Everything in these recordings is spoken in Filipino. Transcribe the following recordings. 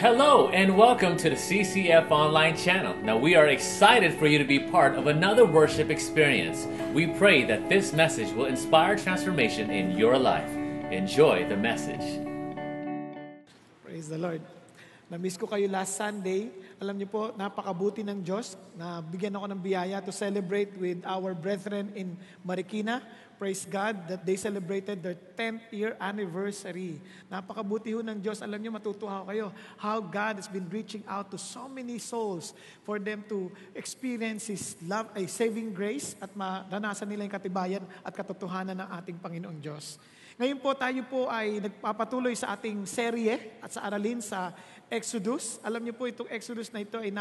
Hello and welcome to the CCF Online channel. Now we are excited for you to be part of another worship experience. We pray that this message will inspire transformation in your life. Enjoy the message. Praise the Lord. Na-miss ko kayo last Sunday. Alam niyo po, napakabuti ng Diyos na bigyan ako ng biyaya to celebrate with our brethren in Marikina. Praise God that they celebrated their 10th year anniversary. Napakabuti ho ng Diyos. Alam niyo, matutuwa kayo how God has been reaching out to so many souls for them to experience His love, ay saving grace at maranasan nila yung katibayan at katotohanan ng ating Panginoong Diyos. Ngayon po tayo po ay nagpapatuloy sa ating serye at sa aralin sa Exodus. Alam niyo po itong Exodus na ito ay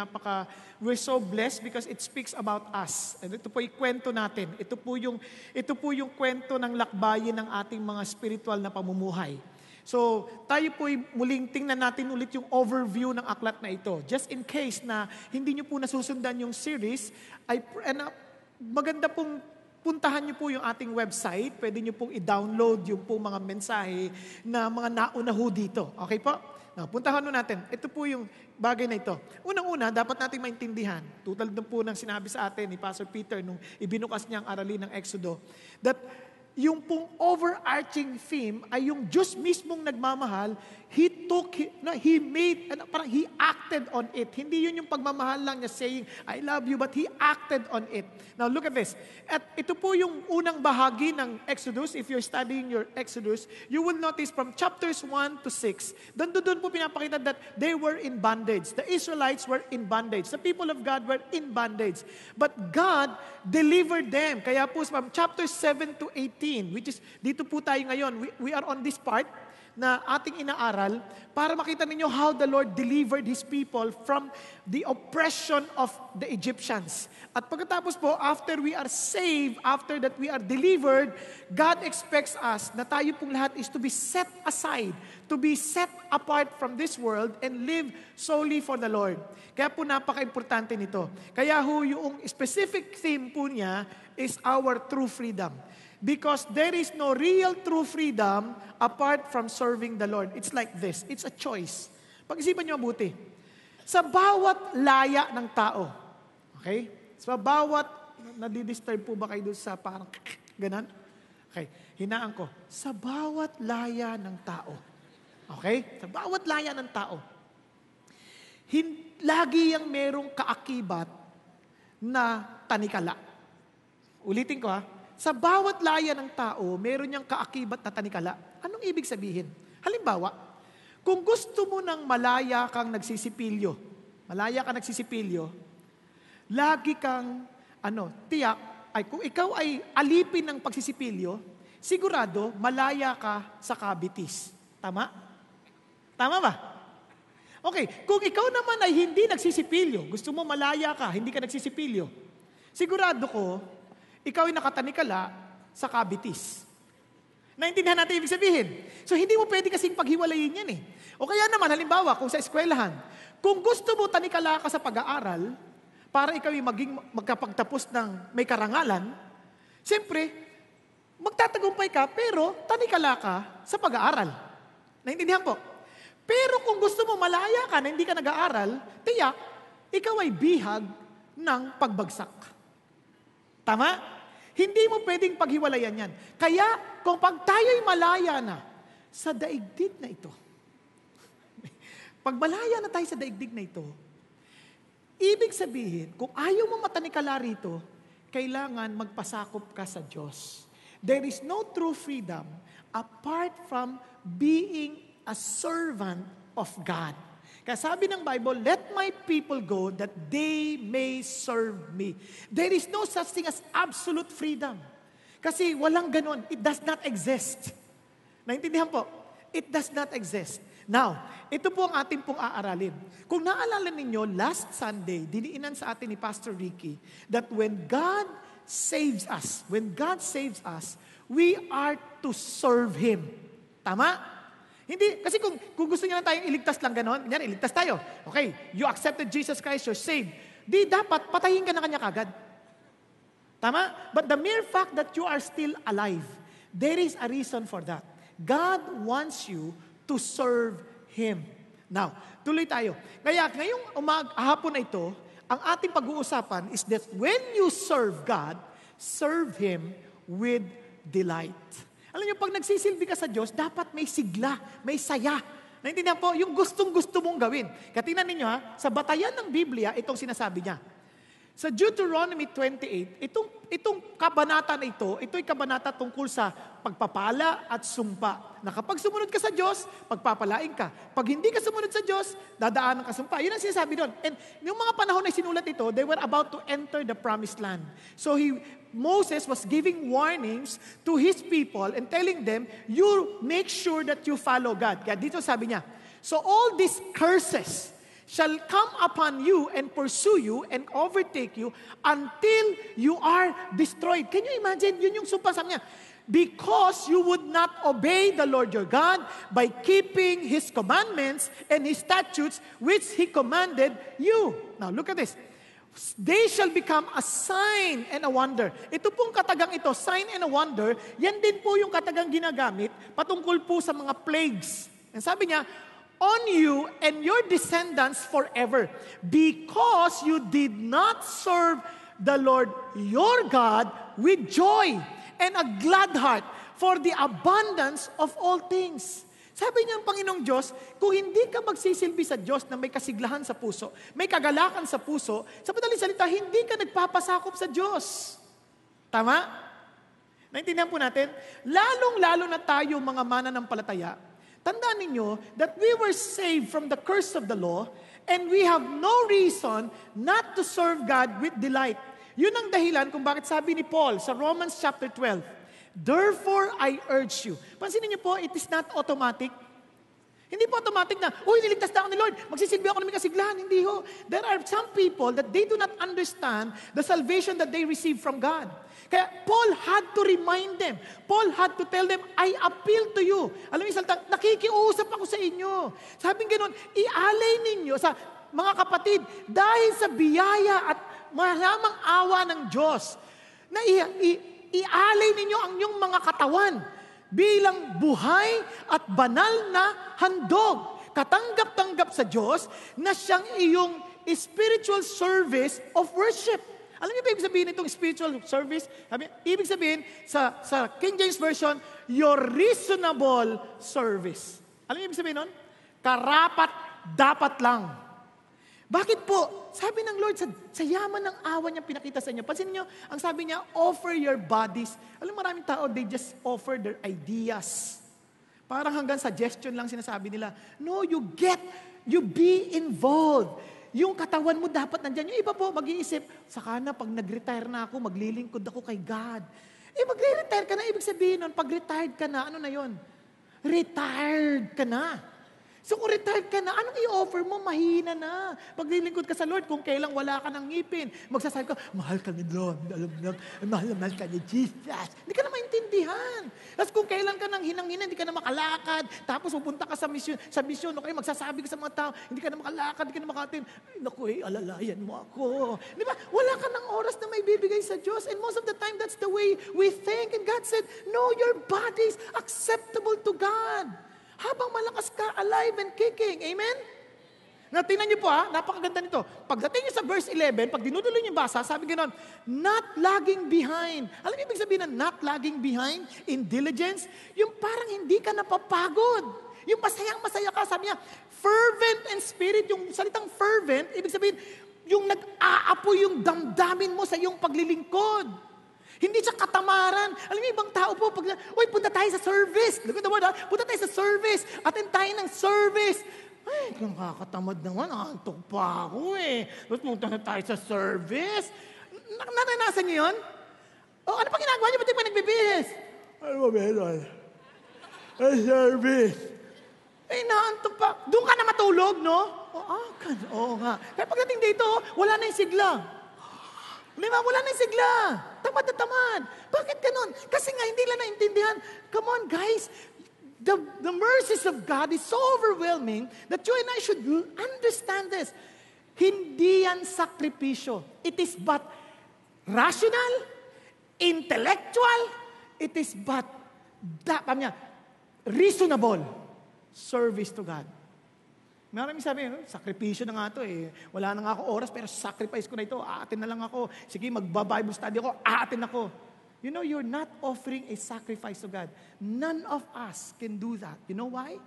we're so blessed because it speaks about us. And ito po yung kwento natin. Ito po yung kwento ng lakbayin ng ating mga spiritual na pamumuhay. So, tayo po muling tingnan natin ulit yung overview ng aklat na ito. Just in case na hindi niyo po nasusundan yung series, maganda pong puntahan niyo po yung ating website. Pwede niyo pong i-download yung po mga mensahe na mga nauna ho dito. Okay po? Now, puntahan natin. Ito po yung bagay na ito. Unang-una, dapat natin maintindihan, tutulad po ng sinabi sa atin ni Pastor Peter nung ibinukas niya ang aralin ng Exodo, that yung pong overarching theme ay yung Diyos mismong nagmamahal, He acted on it. Hindi yun yung pagmamahal lang niya saying, I love you, but He acted on it. Now look at this. At ito po yung unang bahagi ng Exodus. If you're studying your Exodus, you will notice from chapters 1 to 6, doon po pinapakita that they were in bondage. The Israelites were in bondage. The people of God were in bondage. But God delivered them. Kaya po from chapter 7 to 18, which is dito po tayo ngayon, we are on this part na ating inaaral para makita ninyo how the Lord delivered His people from the oppression of the Egyptians. At pagkatapos po, after we are saved, after that we are delivered, God expects us na tayo pong lahat is to be set aside, to be set apart from this world and live solely for the Lord. Kaya po napaka-importante nito. Kaya ho yung specific theme po niya is our true freedom. Because there is no real true freedom apart from serving the Lord. It's like this. It's a choice. Pag-isipan niyo mabuti. Sa bawat laya ng tao, okay? Sa bawat, nadidisturb po ba kayo doon sa parang ganan? Okay, hinaan ko. Sa bawat laya ng tao, okay? Sa bawat laya ng tao, lagi yang merong kaakibat na tanikala. Ulitin ko ha. Sa bawat laya ng tao, meron niyang kaakibat na tanikala. Anong ibig sabihin? Halimbawa, kung gusto mo ng malaya kang nagsisipilyo, lagi kang, kung ikaw ay alipin ng pagsisipilyo, sigurado, malaya ka sa cavities. Tama? Tama ba? Okay, kung ikaw naman ay hindi nagsisipilyo, gusto mo malaya ka, hindi ka nagsisipilyo, sigurado ko, ikaw ay nakatanikala sa cavities. Naintindihan natin ibig sabihin. So, hindi mo pwede kasing paghiwalayin yan eh. O kaya naman, halimbawa, kung sa eskwelahan, kung gusto mo tanikala ka sa pag-aaral, para ikaw ay magkapagtapos ng may karangalan, siyempre, magtatagumpay ka, pero tanikala ka sa pag-aaral. Naintindihan po? Pero kung gusto mo malaya ka na hindi ka nag-aaral, tiyak, ikaw ay bihag ng pagbagsak. Tama? Hindi mo pwedeng paghiwalayan yan. Kaya, kung pag tayo'y malaya na sa daigdig na ito, pag malaya na tayo sa daigdig na ito, ibig sabihin, kung ayaw mo matanikala rito, kailangan magpasakop ka sa Diyos. There is no true freedom apart from being a servant of God. Kaya sabi ng Bible, let my people go that they may serve me. There is no such thing as absolute freedom. Kasi walang ganon. It does not exist. Naintindihan po? It does not exist. Now, ito po ang ating pong aaralin. Kung naalala ninyo, last Sunday, diniinan sa atin ni Pastor Ricky that when God saves us, we are to serve Him. Tama? Hindi, kasi kung gusto niya na tayong iligtas lang ganon, yan, iligtas tayo. Okay, you accepted Jesus Christ, you're saved. Di dapat, patayin ka na kanya kagad. Tama? But the mere fact that you are still alive, there is a reason for that. God wants you to serve Him. Now, tuloy tayo. Kaya ngayong hapon na ito, ang ating pag-uusapan is that when you serve God, serve Him with delight. Alam niyo, pag nagsisilbi ka sa Diyos, dapat may sigla, may saya. Naintindihan po, yung gustong-gusto mong gawin. Kaya tingnan ninyo sa batayan ng Biblia, itong sinasabi niya. Sa Deuteronomy 28, itong kabanata na ito'y kabanata tungkol sa pagpapala at sumpa. Na kapag sumunod ka sa Diyos, pagpapalain ka. Pag hindi ka sumunod sa Diyos, dadaanan ka sumpa. Yun ang sinasabi doon. And yung mga panahon na sinulat ito, they were about to enter the promised land. So Moses was giving warnings to his people and telling them, you make sure that you follow God. Kaya dito sabi niya, so all these curses shall come upon you and pursue you and overtake you until you are destroyed. Can you imagine? Yun yung sumpa sa niya. Because you would not obey the Lord your God by keeping His commandments and His statutes which He commanded you. Now look at this. They shall become a sign and a wonder. Ito pong katagang ito, sign and a wonder, yan din po yung katagang ginagamit patungkol po sa mga plagues. And sabi niya, on you and your descendants forever, because you did not serve the Lord your God with joy and a glad heart for the abundance of all things. Sabi niya ang Panginoong Diyos, kung hindi ka magsisilbi sa Diyos na may kasiglahan sa puso, may kagalakan sa puso, sa madaling salita, hindi ka nagpapasakop sa Diyos. Tama? Naintindihan po natin? Lalong-lalo na tayo mga mananampalataya, tandaan ninyo that we were saved from the curse of the law and we have no reason not to serve God with delight. Yun ang dahilan kung bakit sabi ni Paul sa Romans chapter 12, therefore I urge you. Pansinin niyo po, it is not automatic. Hindi po automatic na, niligtas na ako ni Lord, magsisilbi ako ng may kasiglahan. Hindi ho. There are some people that they do not understand the salvation that they receive from God. Kaya Paul had to remind them. Paul had to tell them, I appeal to you. Alam mo, saltang, nakikiusap ako sa inyo. Sabi ganoon, ialay ninyo sa mga kapatid, dahil sa biyaya at maramang awa ng Diyos, na ialay ninyo ang inyong mga katawan bilang buhay at banal na handog. Katanggap-tanggap sa Diyos na siyang iyong spiritual service of worship. Alam niyo ba ibig sabihin itong spiritual service? Ibig sabihin, sa King James Version, your reasonable service. Alam niyo ibig sabihin nun? Karapat, dapat lang. Bakit po? Sabi ng Lord, sa yaman ng awa niya pinakita sa inyo. Pansin niyo, ang sabi niya, offer your bodies. Alam mo, maraming tao, they just offer their ideas. Parang hanggang suggestion lang sinasabi nila. No, you be involved. Yung katawan mo dapat nandyan. Yung iba po, mag-iisip, saka na, pag nag-retire na ako, maglilingkod ako kay God. Magre-retire ka na, ibig sabihin nun, pag retired ka na, ano na yon? Retired ka na. So kung retired ka na, anong i-offer mo? Mahina na. Paglilingkod ka sa Lord, kung kailang wala ka ng ngipin, magsasabi ka, mahal ka ni Lord, mahal ka ni Jesus. Hindi ka na maintindihan. Tapos kung kailan ka nang hinang-hina, hindi ka na makalakad. Tapos pupunta ka sa misyon, okay, magsasabi ka sa mga tao, hindi ka na makalakad, hindi ka na makatin. Naku, alalayan mo ako. Di ba? Wala ka ng oras na may bibigay sa Diyos. And most of the time, that's the way we think. And God said, no, your body is acceptable to God. Habang malakas ka, alive and kicking. Amen? Now, tingnan niyo po napakaganda nito. Pagdating niyo sa verse 11, pag dinuduloy niyo yung basa, sabi ganoon, not lagging behind. Alam niyo ibig sabihin ng not lagging behind in diligence? Yung parang hindi ka napapagod. Yung masayang-masaya ka, sabi niya, fervent in spirit. Yung salitang fervent, ibig sabihin, yung nag-aapoy yung damdamin mo sa iyong paglilingkod. Hindi siya katamaran. Alam niyo, ibang tao po, punta tayo sa service. Look at the word, punta tayo sa service. Attend tayo ng service. Ay, nakakatamad naman. Antok pa ako Tapos punta na tayo sa service. Naranasan niyo yun? Ano pa ginagawa niyo? Ba't di pa nagbibihis? Ano ba meron? Service. Naantok pa. Doon ka na matulog, no? Oo nga. Kaya pagdating dito, wala na yung sigla. Wala na yung sigla. Tamad na tamad. Bakit ganun? Kasi nga, hindi lang naintindihan. Come on, guys. The mercies of God is so overwhelming that you and I should understand this. Hindi yan sakripisyo. It is but rational, intellectual, it is but reasonable service to God. Maraming sabi, sakripisyo na nga ito eh. Wala na nga ako oras, pero sacrifice ko na ito. Aatin na lang ako. Sige, magba-Bible study ako. Aatin ako. You know, you're not offering a sacrifice to God. None of us can do that. You know why?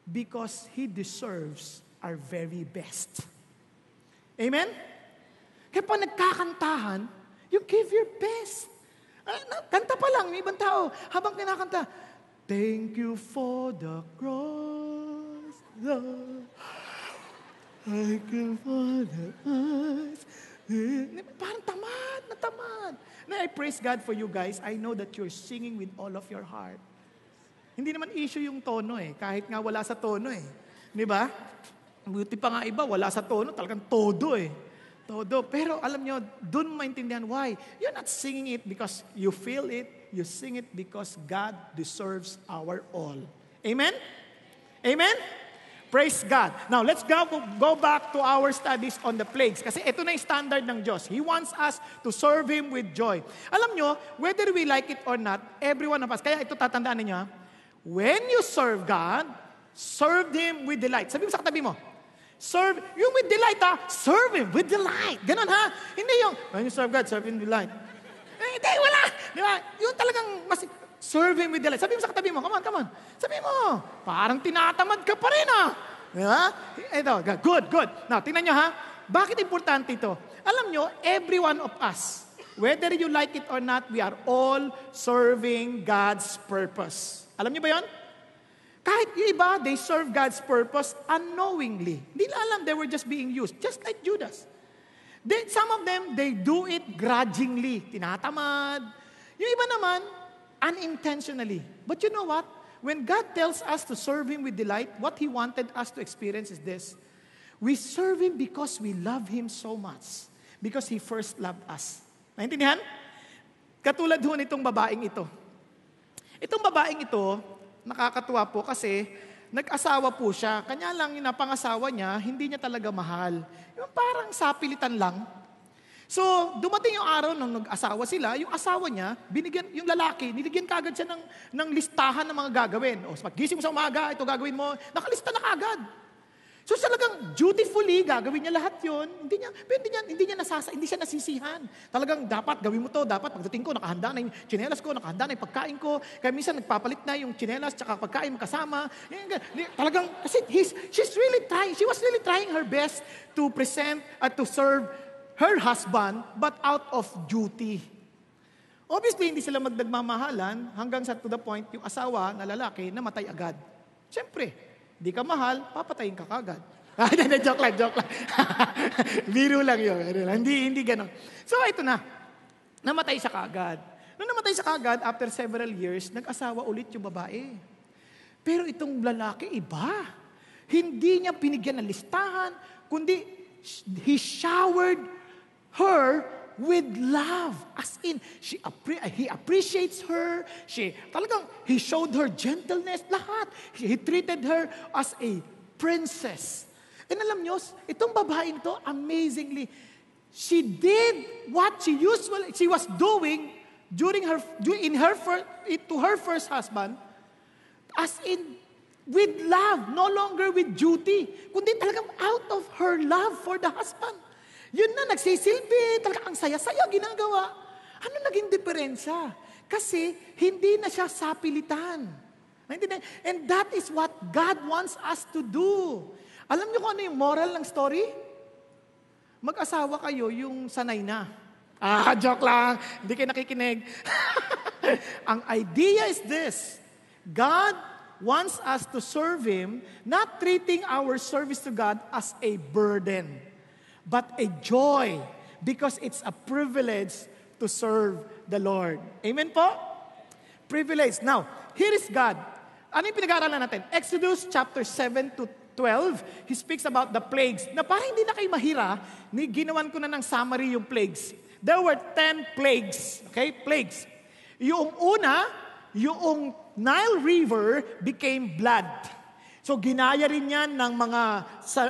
Because He deserves our very best. Amen? Kaya pag nagkakantahan, you give your best. Kanta pa lang, may ibang tao, habang kinakanta, thank you for the cross, thank you for the cross. Parang tamad. Na I praise God for you guys. I know that you're singing with all of your heart. Hindi naman issue yung tono eh, kahit nga wala sa tono eh. Di ba? Buti pa nga iba, wala sa tono, talagang todo eh. Todo. Pero alam nyo, dun maintindihan why. You're not singing it because you feel it. You sing it because God deserves our all. Amen? Amen? Praise God. Now, let's go back to our studies on the plagues. Kasi ito na yung standard ng Diyos. He wants us to serve Him with joy. Alam nyo, whether we like it or not, every one of us, kaya ito tatandaan ninyo, when you serve God, serve Him with delight. Sabi mo sa katabi mo, serve, yung with delight serve Him with delight. Ganon ha? Hindi yung, when you serve God, serve Him with delight. Hindi, wala. Di ba? Yung talagang, serve Him with delight. Sabi mo sa katabi mo, come on. Sabi mo, parang tinatamad ka pa rin Di ba? Ito, good. Now, tingnan nyo ha, bakit importante ito? Alam nyo, every one of us, whether you like it or not, we are all serving God's purpose. Alam nyo ba yon? Kahit yung iba, they serve God's purpose unknowingly. Hindi nila alam they were just being used. Just like Judas. Some of them, they do it grudgingly. Tinatamad. Yung iba naman, unintentionally. But you know what? When God tells us to serve Him with delight, what He wanted us to experience is this. We serve Him because we love Him so much. Because He first loved us. Naintindihan? Katulad ho nitong babaeng ito. Itong babaeng ito, nakakatuwa po kasi nag-asawa po siya. Kanya lang yung napangasawa niya, hindi niya talaga mahal. Yung parang sapilitan lang. So, dumating yung araw nung nag-asawa sila, yung asawa niya, yung lalaki, niligyan kagad siya ng listahan ng mga gagawin. O, pag-gising mo sa umaga, ito gagawin mo. Nakalista na kagad. So talagang dutifully gagawin niya lahat 'yon. Hindi siya nasisihan. Talagang dapat gawin mo 'to, dapat pagdating ko nakahanda na yung tsinelas ko, nakahanda na yung pagkain ko. Kaya minsan nagpapalit na yung tsinelas tsaka pagkain magkasama. Talagang kasi she was really trying her best to present at to serve her husband but out of duty. Obviously hindi sila magdagmamahalan hanggang to the point yung asawa na lalaki namatay agad. Siyempre, di ka mahal, papatayin ka kagad. Joke lang. Biro lang yun. Hindi ganon. So, ito na. Namatay siya kagad. Nung namatay siya kagad, after several years, nag-asawa ulit yung babae. Pero itong lalaki, iba. Hindi niya binigyan ng listahan, kundi he showered her with love. As in, he appreciates her. He showed her gentleness, lahat. He treated her as a princess. And alam nyo, itong babaeng to, amazingly, she did what she was doing to her first husband, as in, with love, no longer with duty, kundi talagang out of her love for the husband. Yun na, nagsisilbi. Talaga ang saya-saya ginagawa. Ano naging diferensya? Kasi hindi na siya sapilitan. And that is what God wants us to do. Alam niyo kung ano yung moral ng story? Mag-asawa kayo yung sanay na. Joke lang. Hindi kayo nakikinig. Ang idea is this. God wants us to serve Him, not treating our service to God as a burden, but a joy, because it's a privilege to serve the Lord. Amen po? Privilege. Now, here is God. Ano yung pinag-aaralan natin? Exodus chapter 7 to 12, He speaks about the plagues. Na parang hindi na kayo mahira, ginawan ko na ng summary yung plagues. There were 10 plagues. Okay? Plagues. Yung una, yung Nile River became blood. So ginaya rin yan ng mga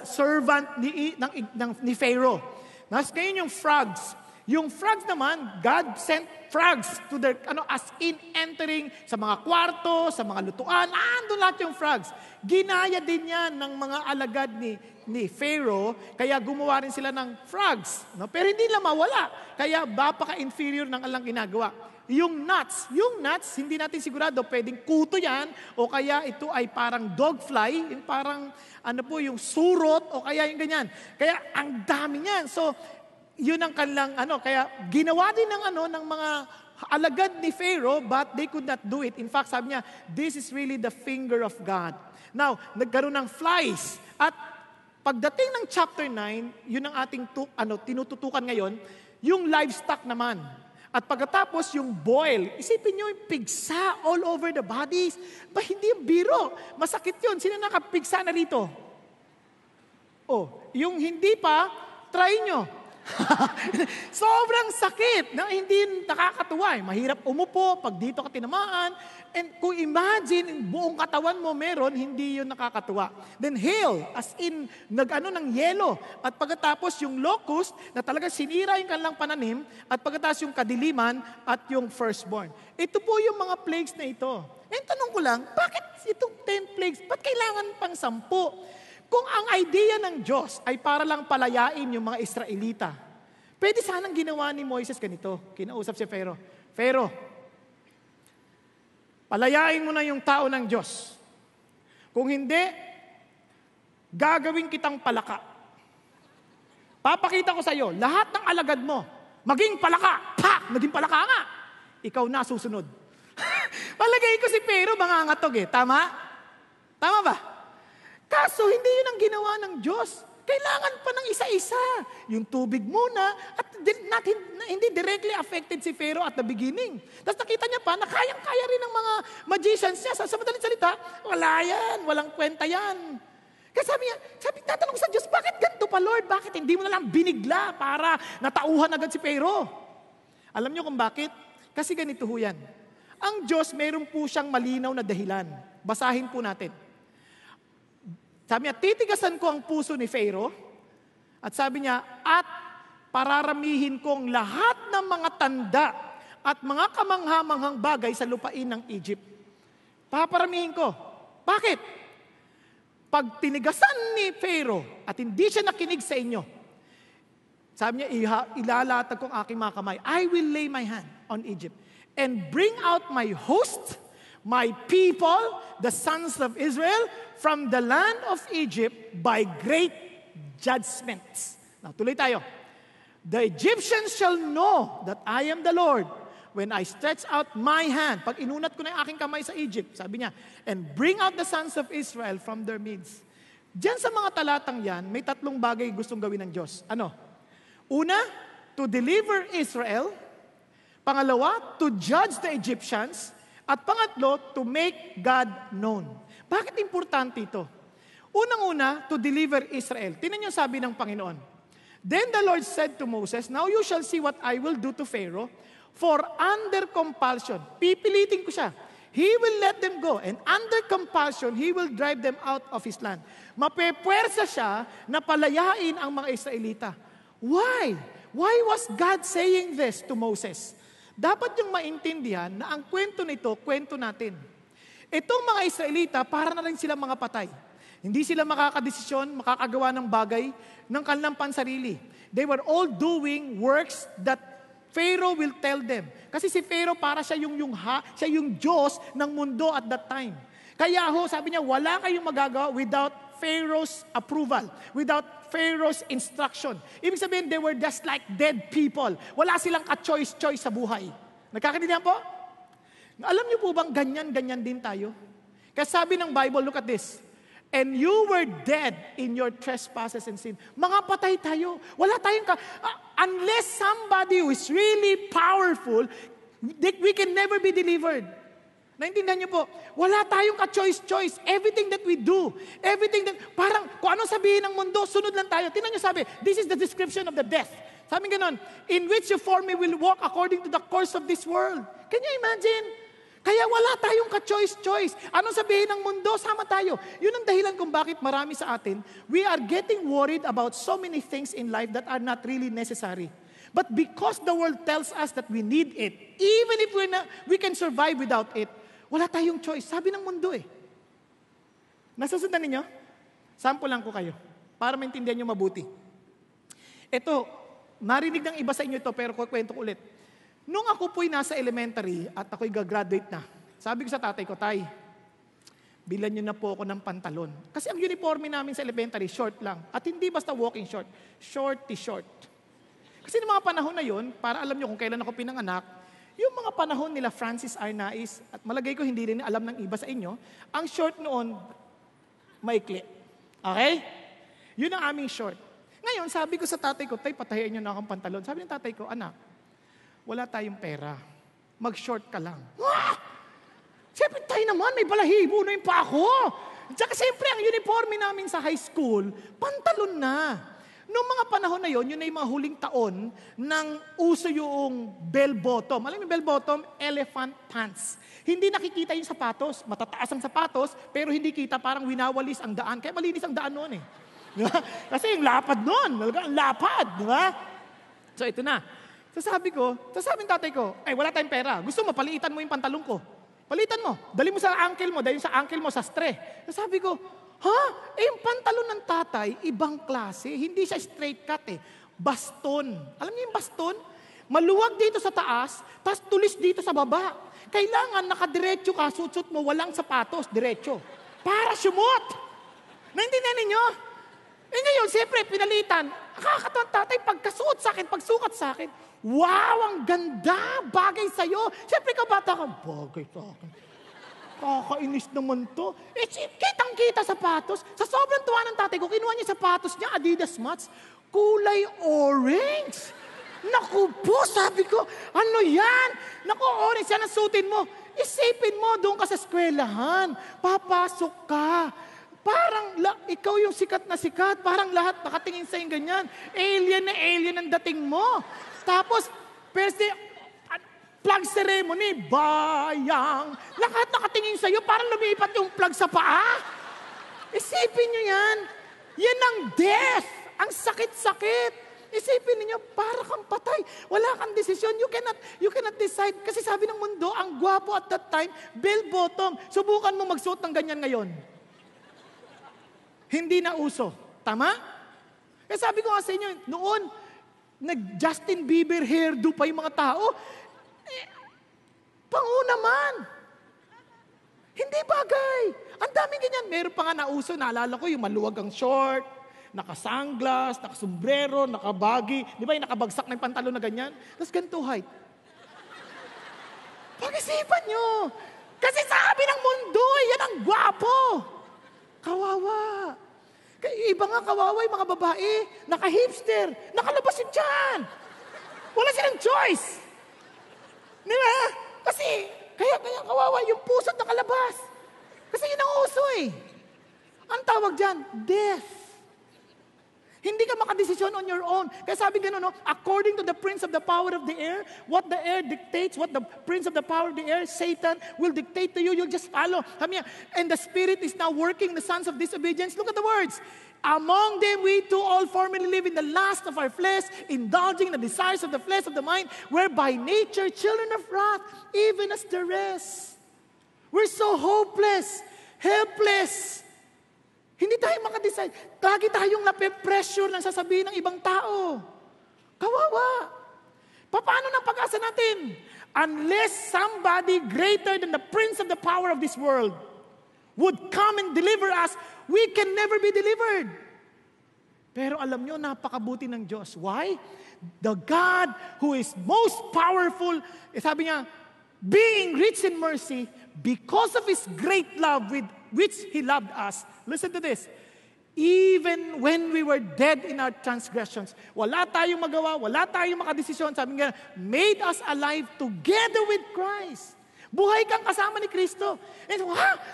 servant ni Pharaoh. Ngayon yung frogs. Yung frogs naman, God sent frogs to their, as in entering sa mga kwarto, sa mga lutuan, andun lahat yung frogs. Ginaya din yan ng mga alagad ni Pharaoh, kaya gumawa rin sila ng frogs. No? Pero hindi lang mawala, kaya bapaka-inferior ng alang ginagawa. Yung nuts, hindi natin sigurado, pwedeng kuto yan, o kaya ito ay parang dogfly, yung parang, yung surot, o kaya yung ganyan. Kaya ang dami niyan. So, yun ang kanilang, kaya ginawa din ng mga alagad ni Pharaoh, but they could not do it. In fact, sabi niya, this is really the finger of God. Now, nagkaroon ng flies. At pagdating ng chapter 9, yun ang ating tinututukan ngayon, yung livestock naman. At pagkatapos yung boil, isipin nyo yung pigsa all over the bodies. Ba, hindi yung biro. Masakit yun. Sino nakapigsa na rito? Yung hindi pa, try nyo. Sobrang sakit. Na hindi nakakatuwa. Mahirap umupo pag dito ka tinamaan. And kung imagine, buong katawan mo meron, hindi yun nakakatuwa. Then hail, as in, ng yelo. At pagkatapos yung locust, na talaga sinira yung kanilang pananim, at pagkatapos yung kadiliman, at yung firstborn. Ito po yung mga plagues na ito. And tanong ko lang, bakit itong 10 plagues? Ba't kailangan pang 10? Kung ang idea ng Diyos ay para lang palayain yung mga Israelita, pwede sanang ginawa ni Moises ganito. Kinausap si Pharaoh. Pharaoh, palayain mo na yung tao ng Diyos. Kung hindi, gagawin kitang palaka. Papakita ko sa iyo, lahat ng alagad mo, maging palaka. Pa! Naging palaka nga. Ikaw na susunod. Palagay ko si Pharaoh mangangatog eh. Tama? Tama ba? Kaso, hindi yun ang ginawa ng Diyos. Kailangan pa ng isa-isa. Yung tubig muna, at hindi directly affected si Pharaoh at the beginning. Tapos nakita niya pa na kayang-kaya rin ng mga magicians niya. Sa madaling salita, wala yan, walang kwenta yan. Kaya tatanong sa Diyos, bakit ganito pa, Lord? Bakit hindi mo na lang binigla para natauhan agad si Pharaoh? Alam niyo kung bakit? Kasi ganito ho yan. Ang Diyos, meron po siyang malinaw na dahilan. Basahin po natin. Sabi niya, titigasan ko ang puso ni Pharaoh. At sabi niya, at pararamihin kong lahat ng mga tanda at mga kamanghamanghang bagay sa lupain ng Egypt. Paparamihin ko. Bakit? Pag tinigasan ni Pharaoh at hindi siya nakinig sa inyo, sabi niya, ilalatag ko ang aking mga kamay. I will lay my hand on Egypt and bring out my host, my people, the sons of Israel, from the land of Egypt by great judgments. Now, tuloy tayo. The Egyptians shall know that I am the Lord when I stretch out my hand. Pag inunat ko na yung aking kamay sa Egypt, sabi niya, and bring out the sons of Israel from their midst. Diyan sa mga talatang yan, may 3 bagay gustong gawin ng Diyos. Ano? Una, to deliver Israel. Pangalawa, to judge the Egyptians. At pangatlo, to make God known. Bakit importante ito? Unang-una, to deliver Israel. Tingnan niyo sabi ng Panginoon. Then the Lord said to Moses, now you shall see what I will do to Pharaoh, for under compulsion, pipilitin ko siya. He will let them go, and under compulsion, He will drive them out of His land. Mapepwersa siya na palayain ang mga Israelita. Why? Why was God saying this to Moses? Dapat yung maintindihan na ang kwento nito, kwento natin. Itong mga Israelita, para na rin silang mga patay. Hindi sila makakadesisyon, makakagawa ng bagay ng kanilang pansarili. They were all doing works that Pharaoh will tell them. Kasi si Pharaoh para siya yung Diyos ng mundo at that time. Kaya sabi niya, wala kayong magagawa without Pharaoh's approval, without Pharaoh's instruction. Ibig sabihin, they were just like dead people. Wala silang ka-choice sa buhay. Nagkakaintindihan po? Alam niyo po bang ganyan din tayo? Kaya sabi ng Bible, look at this. And you were dead in your trespasses and sin. Mga patay tayo. Wala tayong unless somebody who is really powerful, we can never be delivered. Naintindihan niyo po? Wala tayong ka-choice. Everything that we do, parang kung anong sabihin ng mundo, sunod lang tayo. Tingnan niyo sabi, this is the description of the death. Sabi ganon, in which you for me will walk according to the course of this world. Can you imagine? Kaya wala tayong ka-choice. Anong sabihin ng mundo? Sama tayo. Yun ang dahilan kung bakit marami sa atin, we are getting worried about so many things in life that are not really necessary. But because the world tells us that we need it, even if we can survive without it, wala tayong choice. Sabi ng mundo eh. Nasusundan ninyo? Sample lang ko kayo para maintindihan nyo mabuti. Ito, narinig ng iba sa inyo ito pero kukwento ko ulit. Nung ako po'y nasa elementary at ako'y gagraduate na, sabi ko sa tatay ko, Tay, bilan nyo na po ako ng pantalon. Kasi ang uniforme namin sa elementary, short lang. At hindi basta walking short, short t-shirt. Kasi noong mga panahon na yun, para alam nyo kung kailan ako pinanganak, yung mga panahon nila Francis Arnaiz, at malagay ko hindi rin alam ng iba sa inyo, ang short noon, maikli. Okay? Yun ang aming short. Ngayon, sabi ko sa tatay ko, Tay, patahian nyo na akong pantalon. Sabi ng tatay ko, anak, wala tayong pera. Mag-short ka lang. Ah! Siyempre, tayo naman, may balahibo na yung pa ako. Tsaka siyempre, ang uniforme namin sa high school, pantalon na. Noong mga panahon na yon, yun na yung mga huling taon nang uso yung bell-bottom. Alam mo yung bell-bottom? Elephant pants. Hindi nakikita yung sapatos. Matataas ang sapatos, pero hindi kita, parang winawalis ang daan. Kaya malinis ang daan noon eh. Diba? Kasi yung lapad noon, ang lapad. Diba? So ito na. So sabi ng tatay ko, ay wala tayong pera. Gusto mo, palitan mo yung pantalon ko. Palitan mo. Dali mo sa ankle mo, dali sa ankle mo sa stre. So sabi ko, yung pantalon ng tatay, ibang klase. Hindi siya straight cut eh. Baston. Alam niyo yung baston? Maluwag dito sa taas, tapos tulis dito sa baba. Kailangan nakadiretso ka, sutsut mo, walang sapatos, diretso. Para sumot. Naintindihan ninyo? Ngayon, siyempre, pinalitan. Nakakatawa tatay, pagkasuot sa akin, pagsukat sa akin, wow, ang ganda, bagay sa'yo. Siyempre, kabata ka, bagay sa akin. Kakainis naman to. Kitang-kita sapatos. Sa sobrang tuwa ng tatay ko, kinuha niya sapatos niya, Adidas Mats, kulay orange. Naku po, sabi ko, ano yan? Naku, orange yan ang sutin mo. Isipin mo, doon ka sa eskwelahan. Papasok ka. Parang ikaw yung sikat na sikat. Parang lahat nakatingin sa'yo ganyan. Alien na alien ang dating mo. Tapos, plug ceremony, bayang. Lahat nakatingin sa'yo, parang lumipat yung plug sa paa. Isipin nyo yan. Yan ang death. Ang sakit-sakit. Isipin niyo, para kang patay. Wala kang desisyon. You cannot decide. Kasi sabi ng mundo, ang gwapo at that time, bell-bottom. Subukan mo magsuot ng ganyan ngayon. Hindi na uso. Tama? Kaya sabi ko nga sa inyo, noon, nag-Justin Bieber hairdo pa yung mga tao. Pango naman. Hindi bagay. Ang daming ganyan. Meron pa nga nauso, naalala ko, yung maluwag ang short, naka-sunglass, naka-sombrero, naka-baggy. Di ba yung nakabagsak na yung pantalon na ganyan? Tapos ganito height. Pag-isipan nyo. Kasi sabi ng mundo, yan ang gwapo. Kawawa. Iba nga kawawa yung mga babae, naka-hipster, nakalabas yun dyan. Wala silang choice. Di ba? Kasi, kaya kawawa, yung puso't nakalabas. Kasi yun ang uso eh. Ang tawag dyan, death. Hindi ka makadesisyon on your own. Kaya sabi gano'n, no? According to the prince of the power of the air, what the air dictates, what the prince of the power of the air, Satan, will dictate to you. You'll just follow. And the spirit is now working the sons of disobedience. Look at the words. Among them we too all formerly live in the lust of our flesh, indulging the desires of the flesh of the mind, where by nature children of wrath, even as the rest. We're so hopeless, helpless. Hindi tayo makadecide. Lagi tayong nape-pressure ng sasabihin ng ibang tao. Kawawa. Paano ng pag-asa natin? Unless somebody greater than the prince of the power of this world would come and deliver us, we can never be delivered. Pero alam nyo, napakabuti ng Diyos. Why? The God who is most powerful, sabi niya, being rich in mercy, because of His great love with which He loved us. Listen to this. Even when we were dead in our transgressions, wala tayong magawa, wala tayong makadesisyon, sabi nga, made us alive together with Christ. Buhay kang kasama ni Kristo. And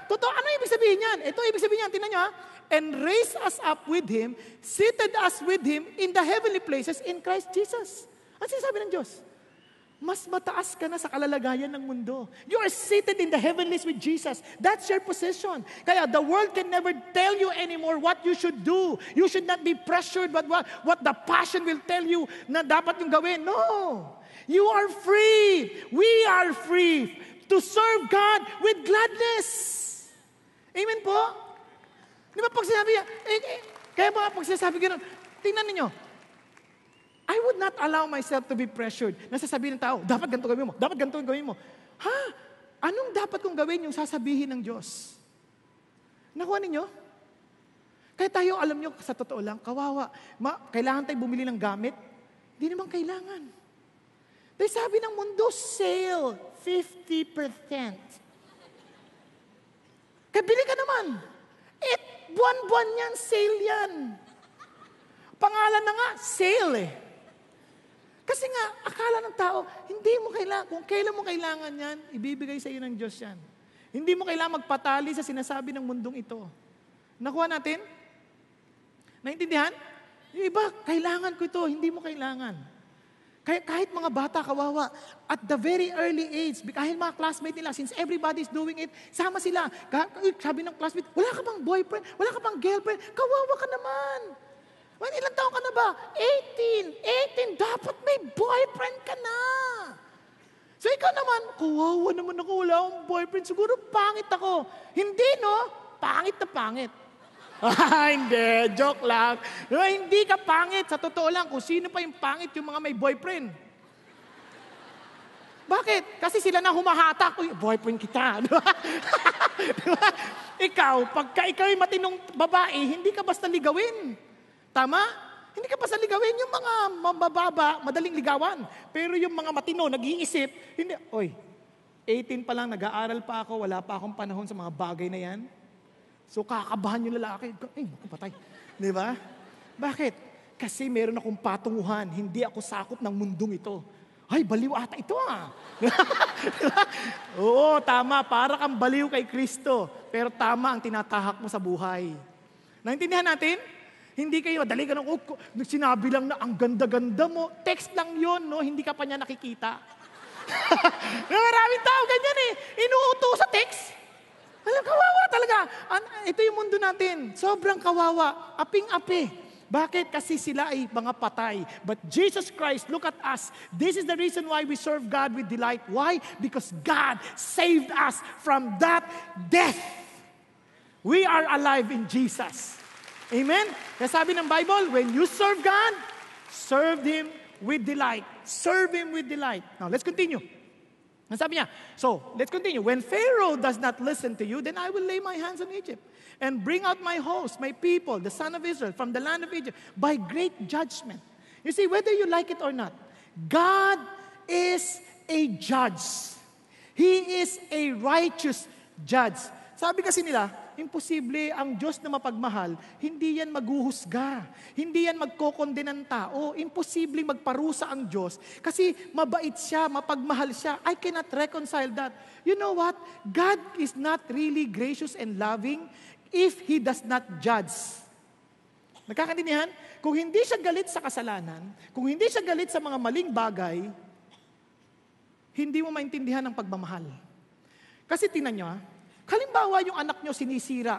totoo, ano ibig sabihin yan? Ito ibig sabihin yan, tingnan nyo ha. And raised us up with Him, seated us with Him in the heavenly places in Christ Jesus. Ano sinasabi ng Diyos? Mas mataas ka na sa kalalagayan ng mundo. You are seated in the heavenlies with Jesus. That's your position. Kaya the world can never tell you anymore what you should do. You should not be pressured by what the passion will tell you na dapat yung gawin. No. You are free. We are free to serve God with gladness. Amen po? Di ba pag sinabi niya, kaya ba pag sinasabi gano'n, tingnan ninyo, I would not allow myself to be pressured. Nasasabihin ng tao, dapat ganito gawin mo, dapat ganito gawin mo. Ha? Anong dapat kong gawin yung sasabihin ng Diyos? Nakuha ninyo? Kaya tayo, alam nyo, sa totoo lang, kawawa. Kailangan tayo bumili ng gamit? Hindi naman kailangan. Dahil sabi ng mundo, sale, 50%. Kaya bili ka naman. Buwan-buwan yan, sale yan. Pangalan na nga, sale eh. Kasi nga, akala ng tao, hindi mo kailangan, kung kailan mo kailangan yan, ibibigay sa iyo ng Diyos yan. Hindi mo kailangan magpatali sa sinasabi ng mundong ito. Nakuha natin? Naintindihan? Yung iba, kailangan ko ito, hindi mo kailangan. Kahit mga bata, kawawa, at the very early age, kahit mga classmate nila, since everybody is doing it, sama sila. Sabi ng classmate, wala ka bang boyfriend? Wala ka bang girlfriend? Kawawa ka naman. Ilang taon ka na ba? 18. Dapat may boyfriend ka na. So ikaw naman, kawawa naman ako, wala akong boyfriend. Siguro pangit ako. Hindi, no? Pangit na pangit. Hindi, joke lang. No, hindi ka pangit. Sa totoo lang, kung sino pa yung pangit, yung mga may boyfriend. Bakit? Kasi sila na humahatak. Uy, boyfriend kita. Ikaw, pagka ikaw ay matinong babae, hindi ka basta ligawin. Tama? Hindi ka basta ligawin yung mga mabababa, madaling ligawan. Pero yung mga matino, nag-iisip, hindi. Oy, 18 pa lang, nag-aaral pa ako, wala pa akong panahon sa mga bagay na yan. So, kakabahan yung lalaki. Ay, patay. Di ba? Bakit? Kasi meron akong patunguhan. Hindi ako sakop ng mundong ito. Ay, baliw ata ito ah. Oo, tama. Para kang baliw kay Kristo. Pero tama ang tinatahak mo sa buhay. Naintindihan natin? Hindi kayo, dali ka ng sinabi lang na ang ganda-ganda mo. Text lang yon, no? Hindi ka pa niya nakikita. Maraming tao ganyan eh. Inuuto sa text. Alam, kawawa talaga. Ito yung mundo natin. Sobrang kawawa. Aping-api. Bakit? Kasi sila ay mga patay. But Jesus Christ, look at us. This is the reason why we serve God with delight. Why? Because God saved us from that death. We are alive in Jesus. Amen? Kaya sabi ng Bible, when you serve God, serve Him with delight. Serve Him with delight. Now, let's continue. Ang sabi niya, so, let's continue. When Pharaoh does not listen to you, then I will lay my hands on Egypt and bring out my host, my people, the son of Israel, from the land of Egypt by great judgment. You see, whether you like it or not, God is a judge. He is a righteous judge. Sabi kasi nila, imposible ang Diyos na mapagmahal, hindi yan maghuhusga. Hindi yan magkokonde ng tao. Imposible magparusa ang Diyos. Kasi mabait siya, mapagmahal siya. I cannot reconcile that. You know what? God is not really gracious and loving if He does not judge. Nagkakaintindihan? Kung hindi siya galit sa kasalanan, kung hindi siya galit sa mga maling bagay, hindi mo maintindihan ang pagmamahal. Kasi tingnan nyo, halimbawa yung anak nyo sinisira,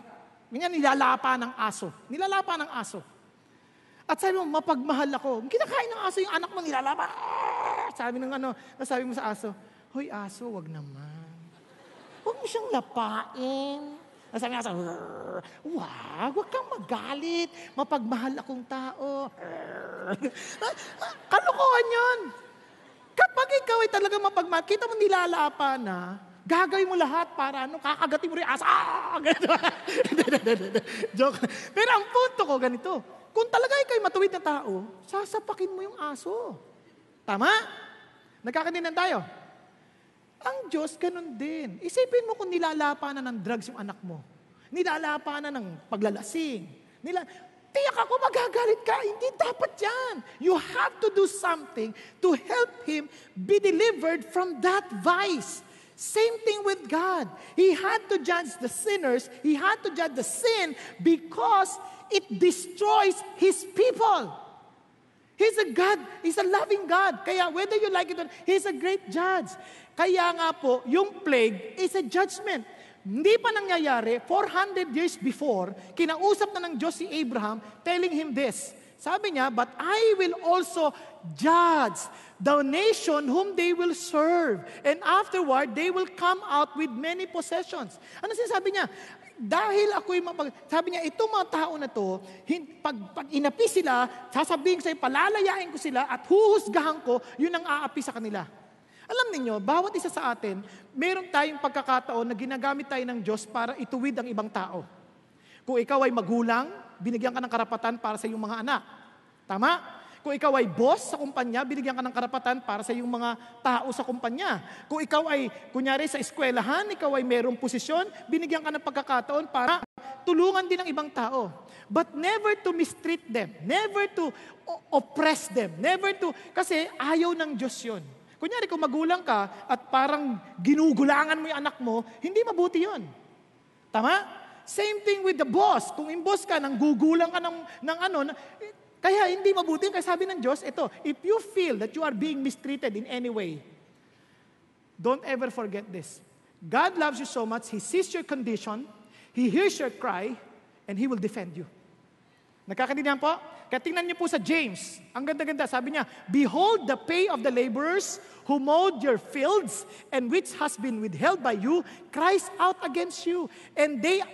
ganyan nilalapa ng aso. Nilalapa ng aso. At sabi mo, mapagmahal ako. Kinakain ng aso yung anak mo nilalapa. Sabi mo sa aso, hoy aso, wag naman. Huwag mo siyang lapain. Sabi ng aso, wag kang magalit. Mapagmahal akong tao. Kalokohan yun. Kapag ikaw ay talaga mapagmahal, kita mo nilalapa na, gagawin mo lahat para kakagatin mo rin asa. Joke. Pero ang punto ko ganito, kung talaga ikaw matuwid na tao, sasapakin mo yung aso. Tama? Nagkakaintindihan tayo? Ang Diyos, ganun din. Isipin mo kung nilalapa na ng drugs yung anak mo. Nilalapa na ng paglalasing. Tiyak ako magagalit ka. Hindi dapat yan. You have to do something to help him be delivered from that vice. Same thing with God. He had to judge the sinners. He had to judge the sin because it destroys His people. He's a God. He's a loving God. Kaya whether you like it or not, He's a great judge. Kaya nga po, yung plague is a judgment. Hindi pa nangyayari, 400 years before, kinausap na ng Diyos si Abraham, telling him this. Sabi niya, but I will also judge the nation whom they will serve. And afterward, they will come out with many possessions. Ano sinasabi niya? Dahil ako'y sabi niya, itong mga tao na to, pag inapi sila, sasabihin ko sa'yo, palalayain ko sila at huhusgahan ko, yun ang aapi sa kanila. Alam niyo, bawat isa sa atin, meron tayong pagkakataon na ginagamit tayo ng Diyos para ituwid ang ibang tao. Kung ikaw ay magulang, binigyan ka ng karapatan para sa iyong mga anak. Tama? Kung ikaw ay boss sa kumpanya, binigyan ka ng karapatan para sa iyong mga tao sa kumpanya. Kung ikaw ay, kunyari sa eskwelahan, ikaw ay mayroong posisyon, binigyan ka ng pagkakataon para tulungan din ang ibang tao. But never to mistreat them, never to oppress them, never to, kasi ayaw ng Diyos yun. Kunyari, kung magulang ka at parang ginugulangan mo yung anak mo, hindi mabuti yun. Tama? Same thing with the boss. Kung yung boss ka, nang gugulang ka kaya hindi mabuti. Kaya sabi ng Diyos, ito, if you feel that you are being mistreated in any way, don't ever forget this. God loves you so much, He sees your condition, He hears your cry, and He will defend you. Nakakaintindihan po? Kaya tingnan niyo po sa James. Ang ganda-ganda. Sabi niya, behold the pay of the laborers who mowed your fields and which has been withheld by you cries out against you. And the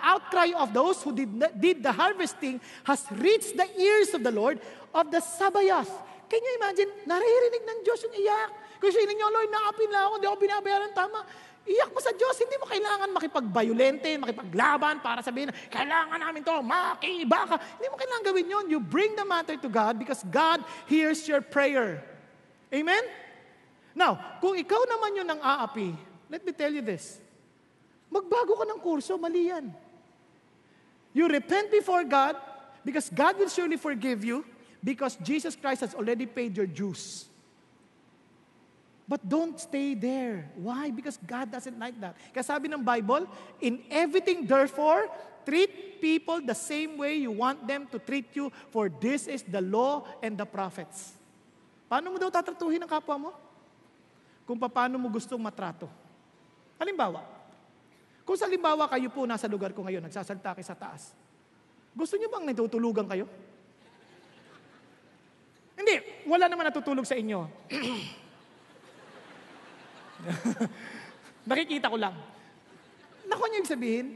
outcry of those who did the harvesting has reached the ears of the Lord of the Sabaoth. Can you imagine? Naririnig ng Diyos yung iyak. Kung siya ninyo, Lord, naapin lang ako, hindi ako binabayaran tama. Iyak mo sa Diyos, hindi mo kailangan makipag-violente, makipaglaban para sabihin, kailangan namin to, makiiba ka. Hindi mo kailangan gawin yun. You bring the matter to God because God hears your prayer. Amen? Now, kung ikaw naman yun ang aapi, let me tell you this. Magbago ka ng kurso, mali yan. You repent before God because God will surely forgive you because Jesus Christ has already paid your dues. But don't stay there. Why? Because God doesn't like that. Kaya sabi ng Bible, in everything therefore, treat people the same way you want them to treat you, for this is the law and the prophets. Paano mo daw tatratuhin ang kapwa mo? Kung paano mo gustong matrato. Halimbawa, kung sa halimbawa kayo po nasa lugar ko ngayon, nagsasalta kayo sa taas, gusto niyo bang natutulugan kayo? Hindi, wala naman natutulog sa inyo. Nakikita ko lang. Naku niyo yung sabihin,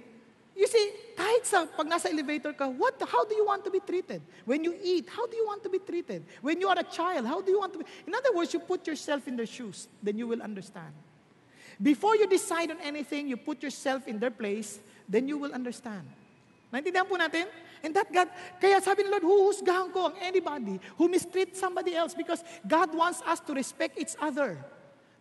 you see, kahit pag nasa elevator ka, how do you want to be treated? When you eat, how do you want to be treated? When you are a child, how do you want to be? In other words, you put yourself in their shoes, then you will understand. Before you decide on anything, you put yourself in their place, then you will understand. Naintindihan po natin? And that God, kaya sabi ng Lord, huhusgahan ko ang anybody who mistreats somebody else because God wants us to respect each other.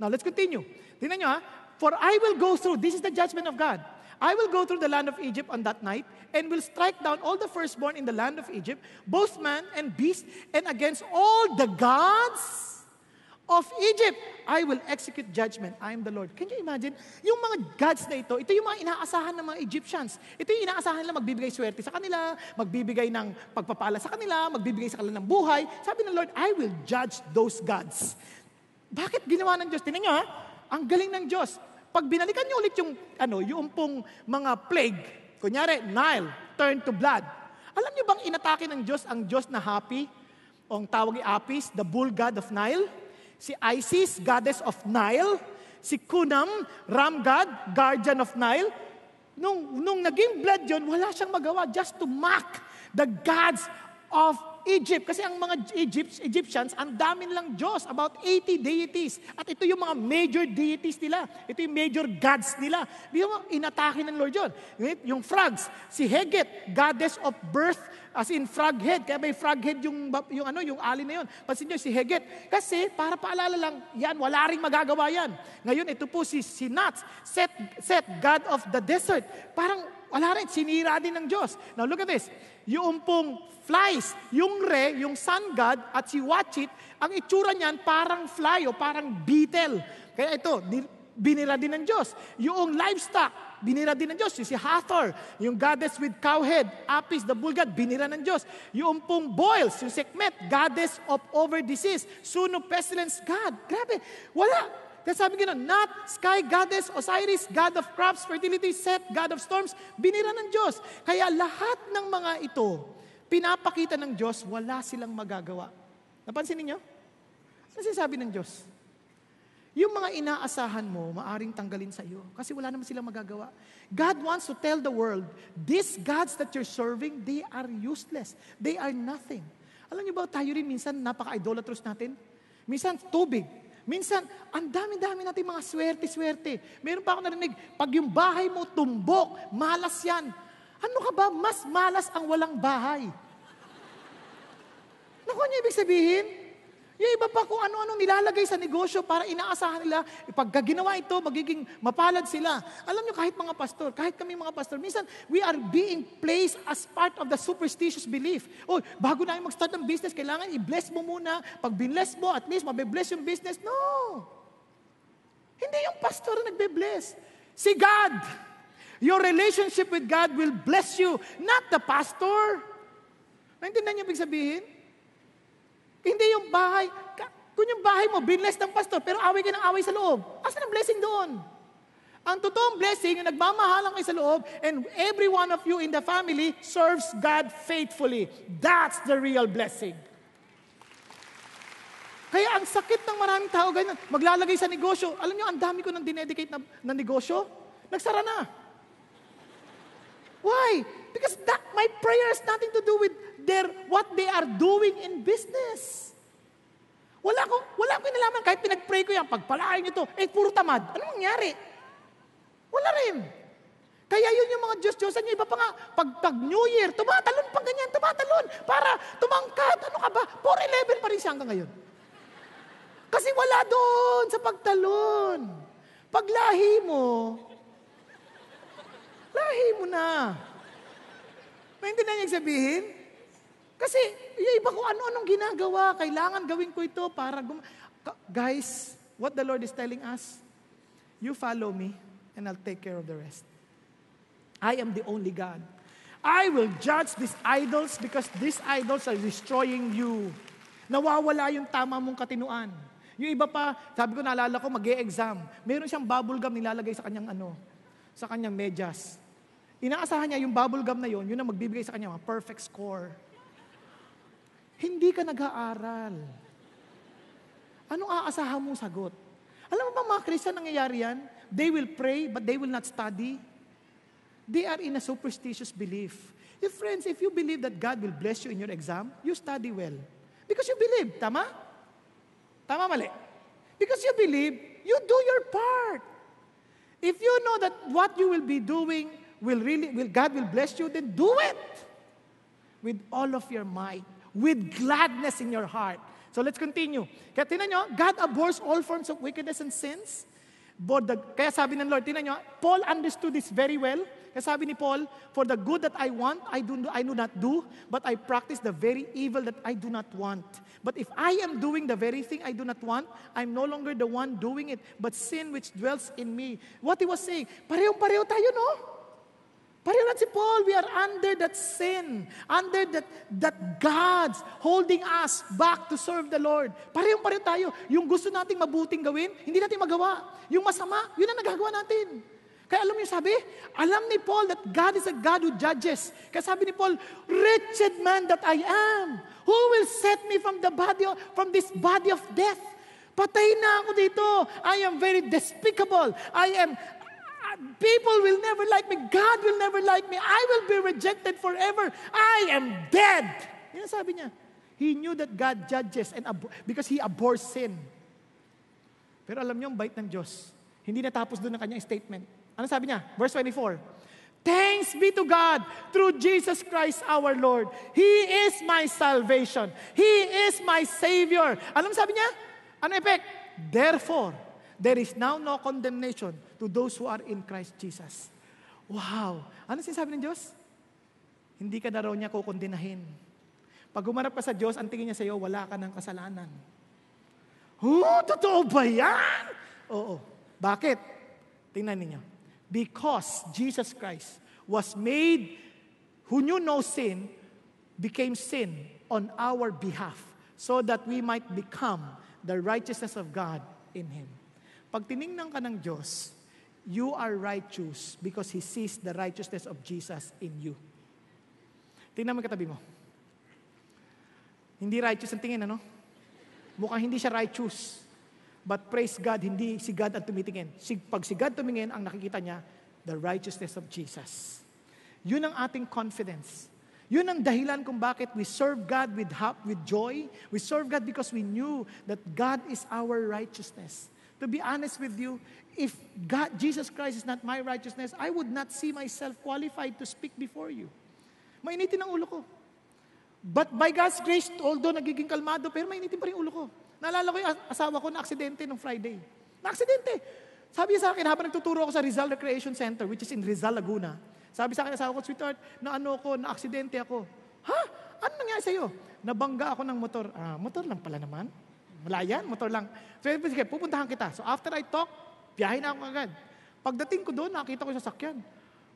Now, let's continue. Tingnan nyo ha. For I will go through, this is the judgment of God. I will go through the land of Egypt on that night and will strike down all the firstborn in the land of Egypt, both man and beast, and against all the gods of Egypt, I will execute judgment. I am the Lord. Can you imagine? Yung mga gods na ito yung mga inaasahan ng mga Egyptians. Ito yung inaasahan nila magbibigay swerte sa kanila, magbibigay ng pagpapala sa kanila, magbibigay sa kanila ng buhay. Sabi ng Lord, I will judge those gods. Bakit ginawa ng Diyos? Tingnan nyo ha, ang galing ng Diyos. Pag binalikan nyo ulit yung pong mga plague, kunyari, Nile, turned to blood. Alam nyo bang inatake ng Diyos ang Diyos na happy? O ang tawag ni Apis, the bull god of Nile. Si Isis, goddess of Nile. Si Kunam, ram god, guardian of Nile. Nung naging blood yun, wala siyang magawa just to mock the gods of Egypt. Kasi ang mga Egyptians, ang dami nilang Diyos, about 80 deities. At ito yung mga major deities nila. Ito yung major gods nila. Inatake ng Lord yun. Yung frogs, si Heget, goddess of birth, as in frog head. Kaya may frog head yung alin na yun. Pansin nyo, si Heget. Kasi, para paalala lang, yan, wala ring magagawa yan. Ngayon, ito po si Nut, Set, God of the desert. Parang, wala rin, sinira din ng Diyos. Now, look at this. Yung pong flies, yung yung sun god, at si Watchit, ang itsura niyan parang fly o parang beetle. Kaya ito, binira din ng Diyos. Yung livestock, binira din ng Diyos. Yung si Hathor, yung goddess with cow head, Apis, the bull god, binira ng Diyos. Yung pong boils, yung Sekhmet, goddess of over disease, Suno, pestilence god. Grabe, wala. Kaya sabi gano'n, not sky goddess, Osiris, god of crops, fertility, Set, god of storms, binira ng Diyos. Kaya lahat ng mga ito, pinapakita ng Diyos, wala silang magagawa. Napansin niyo? Ano sinasabi ng Diyos? Yung mga inaasahan mo, maaring tanggalin sa iyo. Kasi wala naman silang magagawa. God wants to tell the world, these gods that you're serving, they are useless. They are nothing. Alam niyo ba, tayo rin minsan, napaka-idolatrous natin. Minsan, tubig. Minsan, ang dami-dami natin mga swerte-swerte. Meron pa ako narinig, pag yung bahay mo tumbok, malas yan. Ano ka ba? Mas malas ang walang bahay. Naku, ano ibig sabihin? Yung iba pa kung ano-ano nilalagay sa negosyo para inaasahan nila, pagka ginawa ito, magiging mapalad sila. Alam nyo, kahit mga pastor, kahit kami mga pastor, minsan, we are being placed as part of the superstitious belief. Oh, bago na mag-start ng business, kailangan i-bless mo muna. Pag binless mo, at least mabe-bless yung business. No! Hindi yung pastor na nagbe-bless. Si God. Your relationship with God will bless you, not the pastor. Naintindihan niyo ibig sabihin? Hindi yung bahay. Kung yung bahay mo, binless ng pastor, pero away ka ng away sa loob. Asan ang blessing doon? Ang totoong blessing, yung nagmamahalang kayo sa loob, and every one of you in the family serves God faithfully. That's the real blessing. Kaya ang sakit ng maraming tao, ganyan, maglalagay sa negosyo. Alam nyo, ang dami ko nang dinedicate na negosyo, nagsara na. Why? Because my prayer has nothing to do with what they are doing in business. Wala akong inalaman. Kahit pinag-pray ko yan, pagpalain nyo to, puro tamad. Ano nangyari? Wala rin. Kaya yun yung mga Diyos-Diyosan nyo. Iba pa nga, pag New Year, tumatalon pang ganyan, tumatalon. Para tumangkad. Ano ka ba? 411 pa rin siya hanggang ngayon. Kasi wala doon sa pagtalon. Pag lahi mo na. Naintindihan niyo sabihin? Kasi yung iba ko ano-anong ginagawa, kailangan gawin ko ito para Guys, what the Lord is telling us, you follow me and I'll take care of the rest. I am the only God. I will judge these idols because these idols are destroying you. Nawawala yung tama mong katinuan. Yung iba pa, sabi ko, naalala ko, mag-e-exam. Meron siyang bubble gum nilalagay sa kanyang medyas. Inaasahan niya yung bubble gum na yun ang magbibigay sa kanya, perfect score. Hindi ka nag-aaral. Anong aasahan mong sagot? Alam mo ba mga Christian, nangyayari yan? They will pray, but they will not study. They are in a superstitious belief. Friends, if you believe that God will bless you in your exam, you study well. Because you believe. Tama? Tama, mali? Because you believe, you do your part. If you know that what you will be doing God will bless you, then do it with all of your might, with gladness in your heart. So let's continue. Kaya tinan nyo, God abhors all forms of wickedness and sins. Kaya sabi ng Lord, tinan nyo, Paul understood this very well. Kaya sabi ni Paul, for the good that I want, I do not do, but I practice the very evil that I do not want. But if I am doing the very thing I do not want, I'm no longer the one doing it, but sin which dwells in me. What he was saying, parehong-pareho tayo, no? Pareho na si Paul, we are under that sin, under that God's holding us back to serve the Lord. Pareho tayo. Yung gusto nating mabuting gawin, hindi natin magawa. Yung masama, yun ang nagagawa natin. Kaya alam niyo sabi, alam ni Paul that God is a God who judges. Kaya sabi ni Paul, wretched man that I am, who will set me from this body of death? Patay na ako dito. I am very despicable. People will never like me. God will never like me. I will be rejected forever. I am dead. Yan ang sabi niya. He knew that God judges because He abhors sin. Pero alam niyo, ang bait ng Diyos. Hindi natapos doon ang kanyang statement. Ano sabi niya? Verse 24. Thanks be to God through Jesus Christ our Lord. He is my salvation. He is my Savior. Alam sabi niya? Ano effect? Therefore, there is now no condemnation to those who are in Christ Jesus. Wow! Ano sinasabi ng Diyos? Hindi ka na raw niya kukondenahin. Pag humarap ka sa Diyos, ang tingin niya sa iyo, wala ka ng kasalanan. Totoo ba yan? Oo. Bakit? Tingnan ninyo. Because Jesus Christ was made, who knew no sin, became sin on our behalf so that we might become the righteousness of God in Him. Pag tiningnan ka ng Diyos, you are righteous because He sees the righteousness of Jesus in you. Tingnan mo katabi mo. Hindi righteous ang tingin, ano? Mukhang hindi siya righteous. But praise God, hindi si God ang tumitingin. Pag si God tumingin, ang nakikita niya, the righteousness of Jesus. Yun ang ating confidence. Yun ang dahilan kung bakit we serve God with joy. We serve God because we knew that God is our righteousness. To be honest with you, if Jesus Christ is not my righteousness, I would not see myself qualified to speak before you. Mainitin ang ulo ko. But by God's grace, although nagiging kalmado, pero mainitin pa rin ulo ko. Naalala ko yung asawa ko na aksidente nung Friday. Na-aksidente. Sabi niya sa akin, habang nagtuturo ako sa Rizal Recreation Center, which is in Rizal, Laguna, sabi sa akin, asawa ko, sweetheart, na-aksidente ako. Ha? Ano nangyari sa'yo? Nabangga ako ng motor. Motor lang pala naman. Wala yan, motor lang. So, sige, pupuntahan kita. So, after I talk, biyahe na ako agad. Pagdating ko doon, nakita ko yung sasakyan.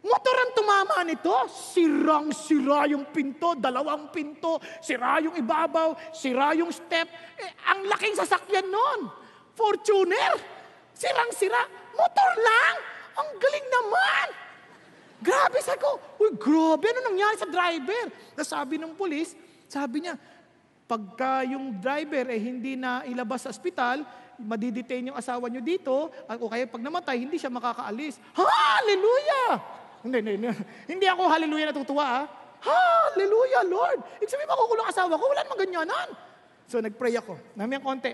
Motor ang tumama nito. Sirang-sira yung pinto, 2 pinto, sira yung ibabaw, sira yung step. Ang laking sasakyan nun. Fortuner. Sirang-sira. Motor lang. Ang galing naman. Grabe, sabi ko, uy, grabe, ano nangyari sa driver? Nasabi ng pulis, sabi niya, pagka yung driver hindi na ilabas sa ospital, madidetain yung asawa niyo dito, o kaya pag namatay, hindi siya makakaalis. Hallelujah! Hindi ako hallelujah natutuwa, Hallelujah, Lord! Ibig sabihin, makukulong asawa ko, wala namang ganyanan. So, nag-pray ako. Namin konti.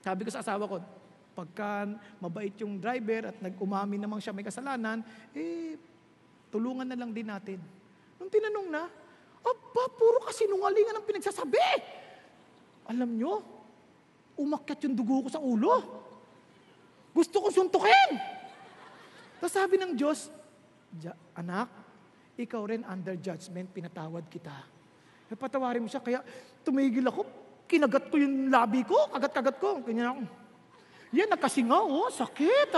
Sabi ko sa asawa ko, pagka mabait yung driver at nag-umami namang siya may kasalanan, tulungan na lang din natin. Nung tinanong na, puro kasinungalingan ang pinagsasabi. Alam nyo, umakyat yung dugo ko sa ulo. Gusto kong suntukin. Tapos sabi ng Diyos, anak, ikaw rin under judgment, pinatawad kita. Patawarin mo siya, kaya tumigil ako, kinagat ko yung labi ko, kagat-kagat ko. Ganyan ako. Yan, nakasingaw, sakit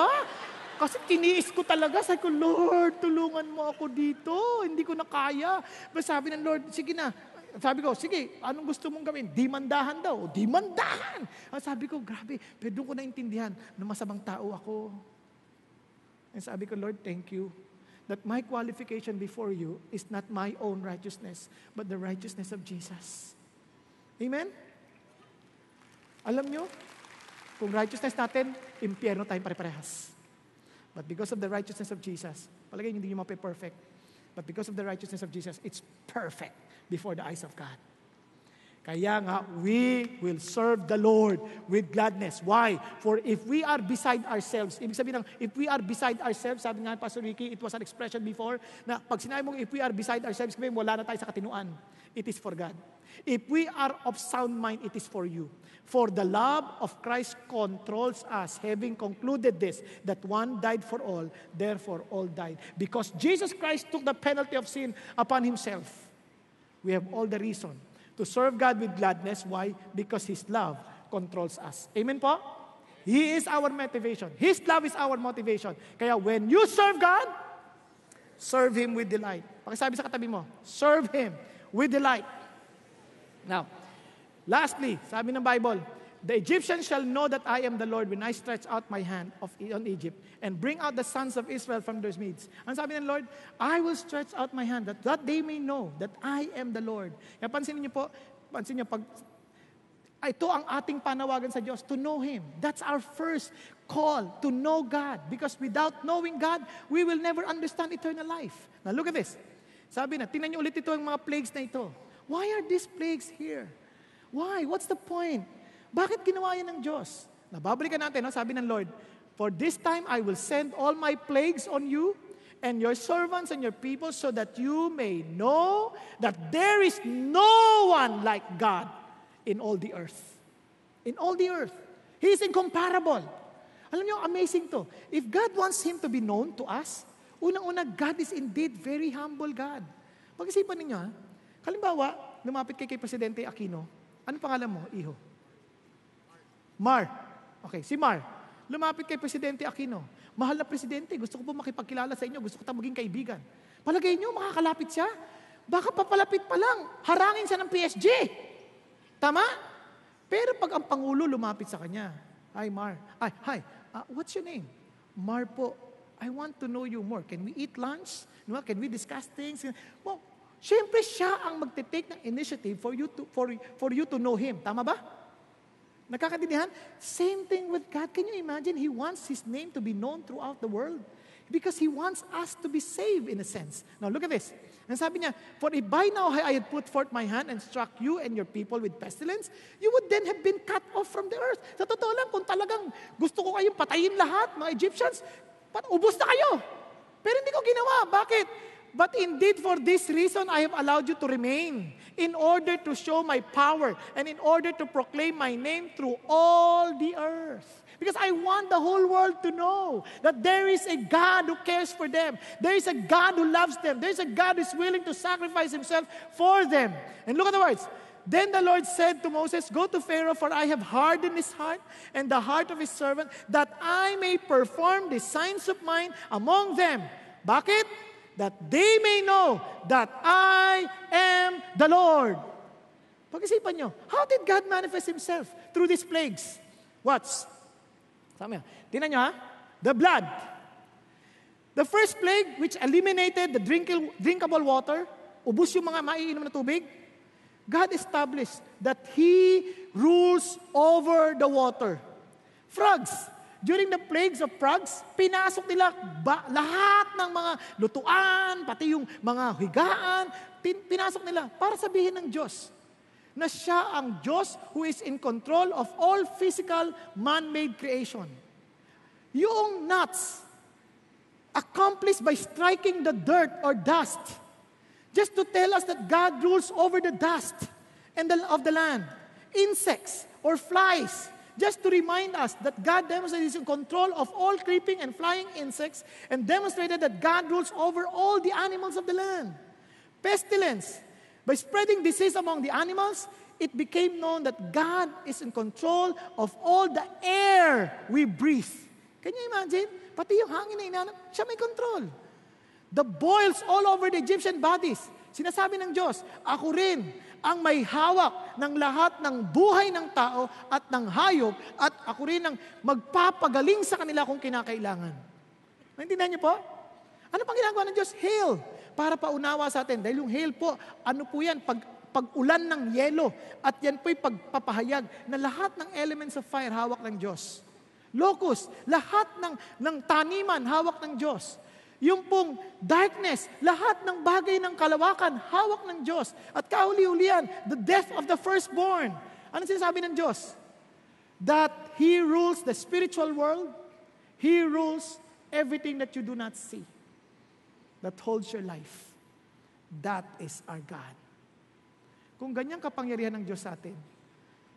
Kasi tiniis ko talaga, sabi ko, Lord, tulungan mo ako dito, hindi ko na kaya. Sabi ng Lord, sige na. Sabi ko, sige, anong gusto mong gawin? Dimandahan daw. Dimandahan! Sabi ko, grabe, pero doon ko naintindihan na masamang tao ako. And sabi ko, Lord, thank you that my qualification before you is not my own righteousness, but the righteousness of Jesus. Amen? Alam nyo, kung righteousness natin, impyerno tayong pare-parehas. But because of the righteousness of Jesus, palagay hindi nyo mape-perfect. But because of the righteousness of Jesus, it's perfect before the eyes of God. Kaya nga, we will serve the Lord with gladness. Why? For if we are beside ourselves, ibig sabihin ng, if we are beside ourselves, sabi nga Pastor Ricky, it was an expression before, na pag sinabi mong if we are beside ourselves, sabi wala na tayo sa katinuan. It is for God. If we are of sound mind, it is for you. For the love of Christ controls us, having concluded this, that one died for all, therefore all died. Because Jesus Christ took the penalty of sin upon Himself, we have all the reason to serve God with gladness. Why? Because His love controls us. Amen po? He is our motivation. His love is our motivation. Kaya when you serve God, serve Him with delight. Pakisabi sa katabi mo, serve Him with delight. Now, lastly, sabi ng Bible, the Egyptians shall know that I am the Lord when I stretch out my hand on Egypt and bring out the sons of Israel from their midst. Ang sabi ng Lord, I will stretch out my hand that they may know that I am the Lord. Kaya pansin niyo po, pag ito ang ating panawagan sa Diyos, to know Him. That's our first call, to know God. Because without knowing God, we will never understand eternal life. Now look at this. Sabi na, tingnan niyo ulit ito ang mga plagues na ito. Why are these plagues here? Why? What's the point? Bakit ginawa yan ng Diyos? Nababalikan natin, sabi ng Lord, for this time I will send all my plagues on you and your servants and your people so that you may know that there is no one like God in all the earth. In all the earth. He is incomparable. Alam niyo, amazing to. If God wants Him to be known to us, unang-una, God is indeed very humble God. Pag-isipan ninyo, halimbawa, lumapit kay Presidente Aquino, anong pangalan mo, iho? Mar. Okay, si Mar. Lumapit kay Presidente Aquino. Mahal na presidente, gusto ko po makipagkilala sa inyo, gusto ko tayong maging kaibigan. Palagay nyo, makakalapit siya? Baka papalapit pa lang, harangin siya ng PSG. Tama? Pero pag ang Pangulo lumapit sa kanya, Hi Mar, hi, what's your name? Mar po, I want to know you more. Can we eat lunch? No, can we discuss things? Well, syempre siya ang magte-take ng initiative for you to know Him. Tama ba? Nakakaintindihan? Same thing with God. Can you imagine? He wants His name to be known throughout the world. Because He wants us to be saved in a sense. Now look at this. And sabi niya, for if by now I had put forth my hand and struck you and your people with pestilence, you would then have been cut off from the earth. Sa totoo lang, kung talagang gusto ko kayong patayin lahat, mga Egyptians, ubos na kayo. Pero hindi ko ginawa. Bakit? But indeed for this reason I have allowed you to remain, in order to show my power and in order to proclaim my name through all the earth. Because I want the whole world to know that there is a God who cares for them. There is a God who loves them. There is a God who is willing to sacrifice Himself for them. And look at the words. Then the Lord said to Moses, Go to Pharaoh, for I have hardened his heart and the heart of his servant, that I may perform the signs of mine among them. Bakit? That they may know that I am the Lord. Pag-isipan nyo, how did God manifest Himself? Through these plagues. Watch. Sabi niya, tingnan nyo ha, the blood. The first plague which eliminated the drinkable water, ubus yung mga maiinom na tubig, God established that He rules over the water. Frogs. During the plagues of frogs, pinasok nila lahat ng mga lutuan, pati yung mga higaan, pinasok nila para sabihin ng Diyos na siya ang Diyos who is in control of all physical man-made creation. Yung nuts, accomplished by striking the dirt or dust, just to tell us that God rules over the dust of the land. Insects or flies, just to remind us that God demonstrated His control of all creeping and flying insects and demonstrated that God rules over all the animals of the land. Pestilence. By spreading disease among the animals, it became known that God is in control of all the air we breathe. Can you imagine? Pati yung hangin na inanap, siya may control. The boils all over the Egyptian bodies. Sinasabi ng Diyos, ako rin ang may hawak ng lahat ng buhay ng tao at ng hayop at ako rin ang magpapagaling sa kanila kung kinakailangan. Naintindihan niyo po? Ano pang ginagawa ng Diyos? Hail. Para paunawa sa atin. Dahil yung hail po, ano po yan? Pag-ulan ng yelo. At yan po'y pagpapahayag na lahat ng elements of fire hawak ng Diyos. Locust, lahat ng taniman hawak ng Diyos. Yung pong darkness, lahat ng bagay ng kalawakan, hawak ng Diyos. At kahuli-hulian, the death of the firstborn. Ano sinasabi ng Diyos? That He rules the spiritual world. He rules everything that you do not see. That holds your life. That is our God. Kung ganyang kapangyarihan ng Diyos sa atin,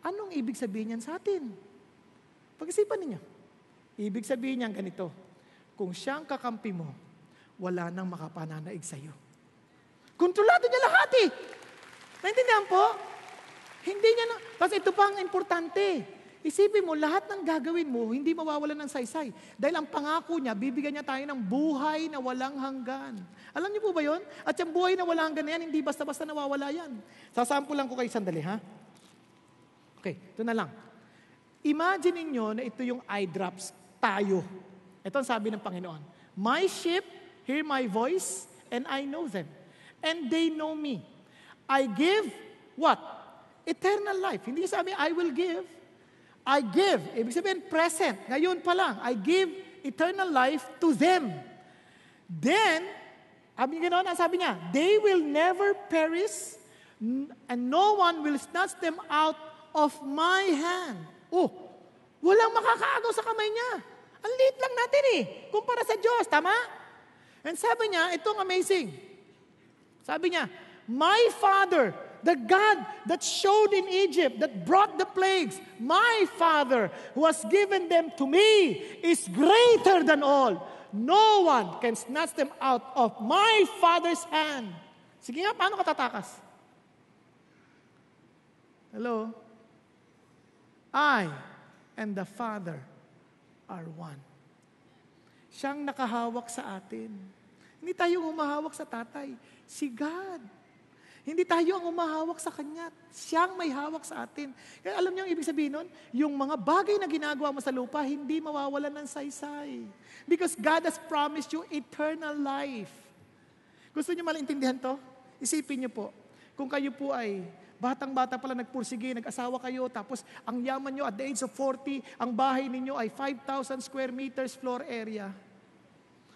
anong ibig sabihin niyan sa atin? Pag-isipan ninyo. Ibig sabihin niyan ganito, kung siyang kakampi mo, wala nang makapananaig sa iyo. Kontrolado niya lahat eh. Naintindihan po? Hindi niya na. Kasi ito pa ang importante. Isipin mo, lahat ng gagawin mo, hindi mawawalan ng saysay. Dahil ang pangako niya, bibigyan niya tayo ng buhay na walang hanggan. Alam niyo po ba yun? At yung buhay na walang hanggan na yan, hindi basta-basta nawawala yan. Sasample lang ko kayo sandali, ha? Okay, ito na lang. Imagine niyo na ito yung eye drops tayo. Ito ang sabi ng Panginoon. My sheep hear my voice, and I know them. And they know me. I give, what? Eternal life. Hindi sabi, I will give. I give. Ibig sabihin, present. Ngayon pa lang, I give eternal life to them. Then, sabi niya, they will never perish, and no one will snatch them out of my hand. Oh, walang makakaagaw sa kamay niya. Ang liit lang natin eh, kumpara sa Diyos, tama? And sabi niya, itong amazing. Sabi niya, my Father, the God that showed in Egypt, that brought the plagues, my Father who has given them to me is greater than all. No one can snatch them out of my Father's hand. Sige nga, paano ka tatakas? Hello? I and the Father are one. Siyang nakahawak sa atin. Hindi tayo humahawak sa tatay. Si God. Hindi tayo ang humahawak sa Kanya. Siyang may hawak sa atin. Kaya alam niyo ang ibig sabihin nun? Yung mga bagay na ginagawa mo sa lupa, hindi mawawalan ng saysay. Because God has promised you eternal life. Gusto niyo maintindihan to? Isipin niyo po, kung kayo po ay batang-bata pala nagpursige, nag-asawa kayo, tapos ang yaman niyo at the age of 40, ang bahay ninyo ay 5,000 square meters floor area.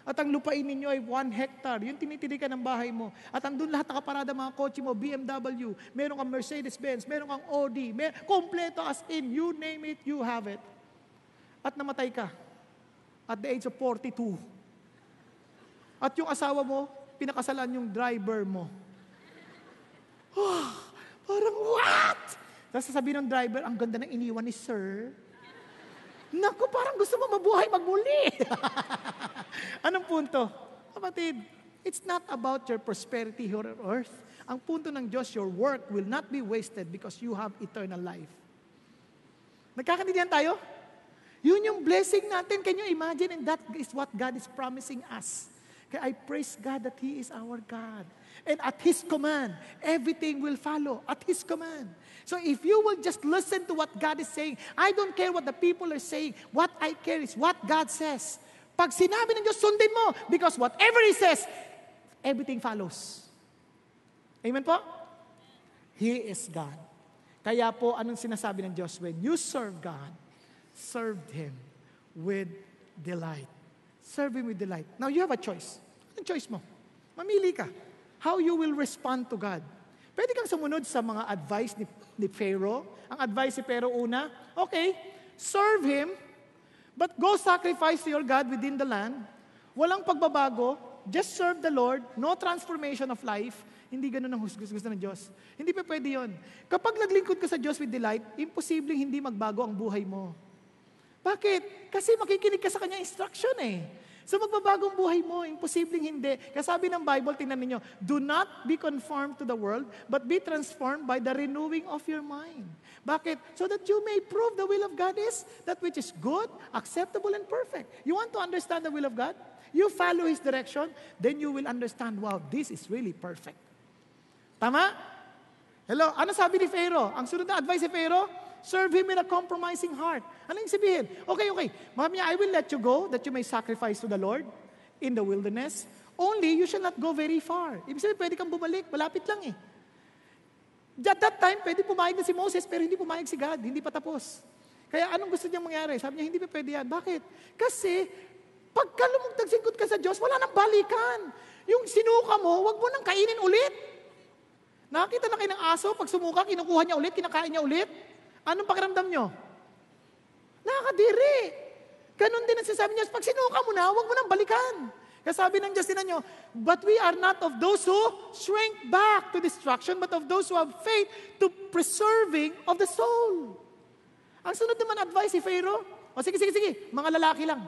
At ang lupain ninyo ay 1 hectare. Yung tinitirikan ng bahay mo. At andun lahat nakaparada mga kotse mo, BMW, meron kang Mercedes-Benz, meron kang Audi, kompleto as in, you name it, you have it. At namatay ka at the age of 42. At yung asawa mo, pinakasalan yung driver mo. Parang what? Tapos sasabihin ng driver, ang ganda ng iniwan ni sir. Naku, parang gusto mo mabuhay magmuli. Anong punto? Kapatid, it's not about your prosperity here on earth. Ang punto ng Diyos, your work will not be wasted because you have eternal life. Nagkakaintindihan tayo? Yun yung blessing natin. Can you imagine? And that is what God is promising us. Kaya I praise God that He is our God. And at His command, everything will follow. At His command. So if you will just listen to what God is saying, I don't care what the people are saying. What I care is what God says. Pag sinabi ng Diyos, sundin mo. Because whatever He says, everything follows. Amen po? He is God. Kaya po, anong sinasabi ng Diyos? When you serve God, serve Him with delight. Serve Him with delight. Now, you have a choice. Anong choice mo? Mamili ka. How you will respond to God. Pwede kang sumunod sa mga advice ni Pharaoh. Ang advice ni Pharaoh una, okay, serve him, but go sacrifice to your God within the land. Walang pagbabago, just serve the Lord, no transformation of life. Hindi ganun ang gusto ng Diyos. Hindi pa pwede yun. Kapag naglingkod ka sa Diyos with delight, imposibleng hindi magbago ang buhay mo. Bakit? Kasi makikinig ka sa Kanya instruction eh. So magbabagong buhay mo, imposibleng hindi. Kasabi ng Bible, tingnan ninyo, do not be conformed to the world, but be transformed by the renewing of your mind. Bakit? So that you may prove the will of God is that which is good, acceptable, and perfect. You want to understand the will of God? You follow His direction, then you will understand, wow, this is really perfect. Tama? Hello? Ano sabi ni Pharaoh? Ang sunod na advice ni Pharaoh, serve him in a compromising heart. Ano yung sabihin? Okay. Mamaya, I will let you go that you may sacrifice to the Lord in the wilderness. Only, you shall not go very far. Ibig sabihin, pwede kang bumalik. Malapit lang eh. At that time, pwede pumayag na si Moses, pero hindi pumayag si God. Hindi pa tapos. Kaya anong gusto niyang mangyari? Sabi niya, hindi pa pwede yan. Bakit? Kasi, pagka lumagtagsingkod ka sa Diyos, wala nang balikan. Yung sinuka mo, wag mo nang kainin ulit. Nakakita na kayo ng aso, pag sumuka, kinukuha niya ulit, kinakain niya ulit. Anong pakiramdam nyo? Nakakadiri. Ganon din ang sinasabi niya, pag sinuka mo na, huwag mo nang balikan. Kaya sabi ng Diyos din nyo, but we are not of those who shrink back to destruction, but of those who have faith to preserving of the soul. Ang sunod naman advice si Pharaoh, o sige, mga lalaki lang.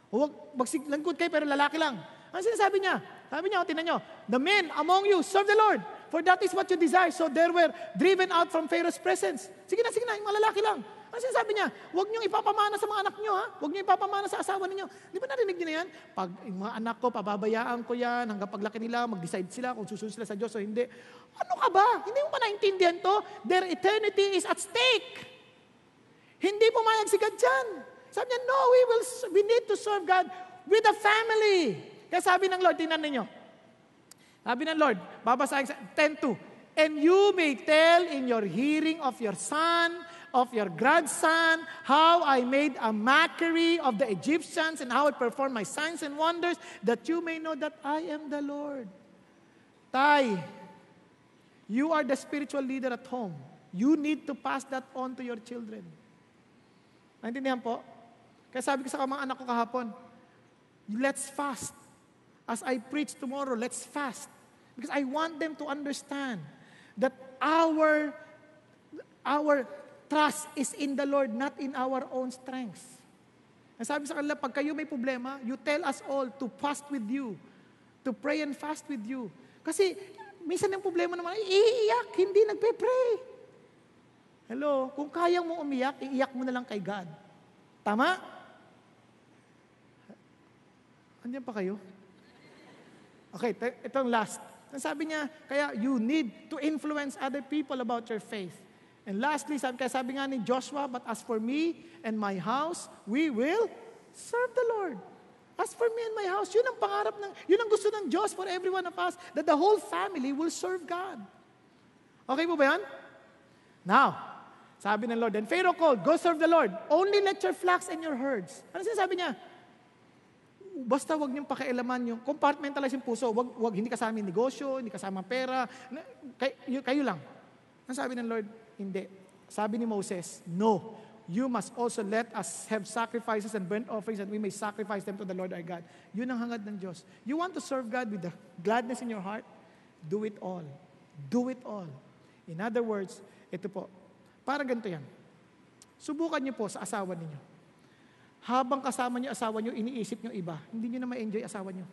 Huwag maglingkod kayo, pero lalaki lang. Ang sinasabi niya? Sabi niya, tinan nyo, the men among you serve the Lord, for that is what you desire. So they were driven out from Pharaoh's presence. Sige na, yung mga lalaki lang. Ano sinasabi niya? Huwag niyong ipapamana sa mga anak niyo, ha? Huwag niyong ipapamana sa asawa ninyo. Di ba narinig niyo na yan? Pag yung mga anak ko, pababayaan ko yan, hanggang paglaki nila, mag-decide sila kung susunod sila sa Diyos o hindi. Ano ka ba? Hindi mo ba naintindihan to? Their eternity is at stake. Hindi pumayag si God dyan. Sabi niya, no, we need to serve God with a family. Kaya sabi ng Lord, tingnan ninyo. Sabi ng Lord, babasahin sa 10:2, and you may tell in your hearing of your son, of your grandson, how I made a mockery of the Egyptians and how I performed my signs and wonders, that you may know that I am the Lord. Tay, you are the spiritual leader at home. You need to pass that on to your children. Naintindihan po? Kaya sabi ko sa mga anak ko kahapon, let's fast. As I preach tomorrow, let's fast. Because I want them to understand that our trust is in the Lord, not in our own strengths. And sabi sa kanila, pag kayo may problema, you tell us all to fast with you, to pray and fast with you. Kasi minsan yung problema naman, iiyak, hindi nagpe-pray. Hello, kung kayang mo umiyak, iiyak mo na lang kay God. Tama? Andiyan pa kayo? Okay, itong last. Sabi niya, kaya you need to influence other people about your faith. And lastly, sabi nga ni Joshua, but as for me and my house, we will serve the Lord. As for me and my house, yun ang pangarap yun ang gusto ng Diyos for every one of us, that the whole family will serve God. Okay po ba yan? Now, sabi ng Lord, then Pharaoh called, go serve the Lord. Only let your flocks and your herds. Ano sinasabi niya? Basta wag niyong pakialaman yung compartmentalize yung puso. Wag hindi kasama yung negosyo, hindi kasama pera. Kayo lang. Ang sabi ng Lord, hindi. Sabi ni Moses, no. You must also let us have sacrifices and burnt offerings that we may sacrifice them to the Lord our God. Yun ang hangad ng Diyos. You want to serve God with the gladness in your heart? Do it all. Do it all. In other words, ito po, para ganito yan. Subukan niyo po sa asawa ninyo. Habang kasama niyo asawa niyo, iniisip niyo iba. Hindi niyo na ma-enjoy asawa niyo.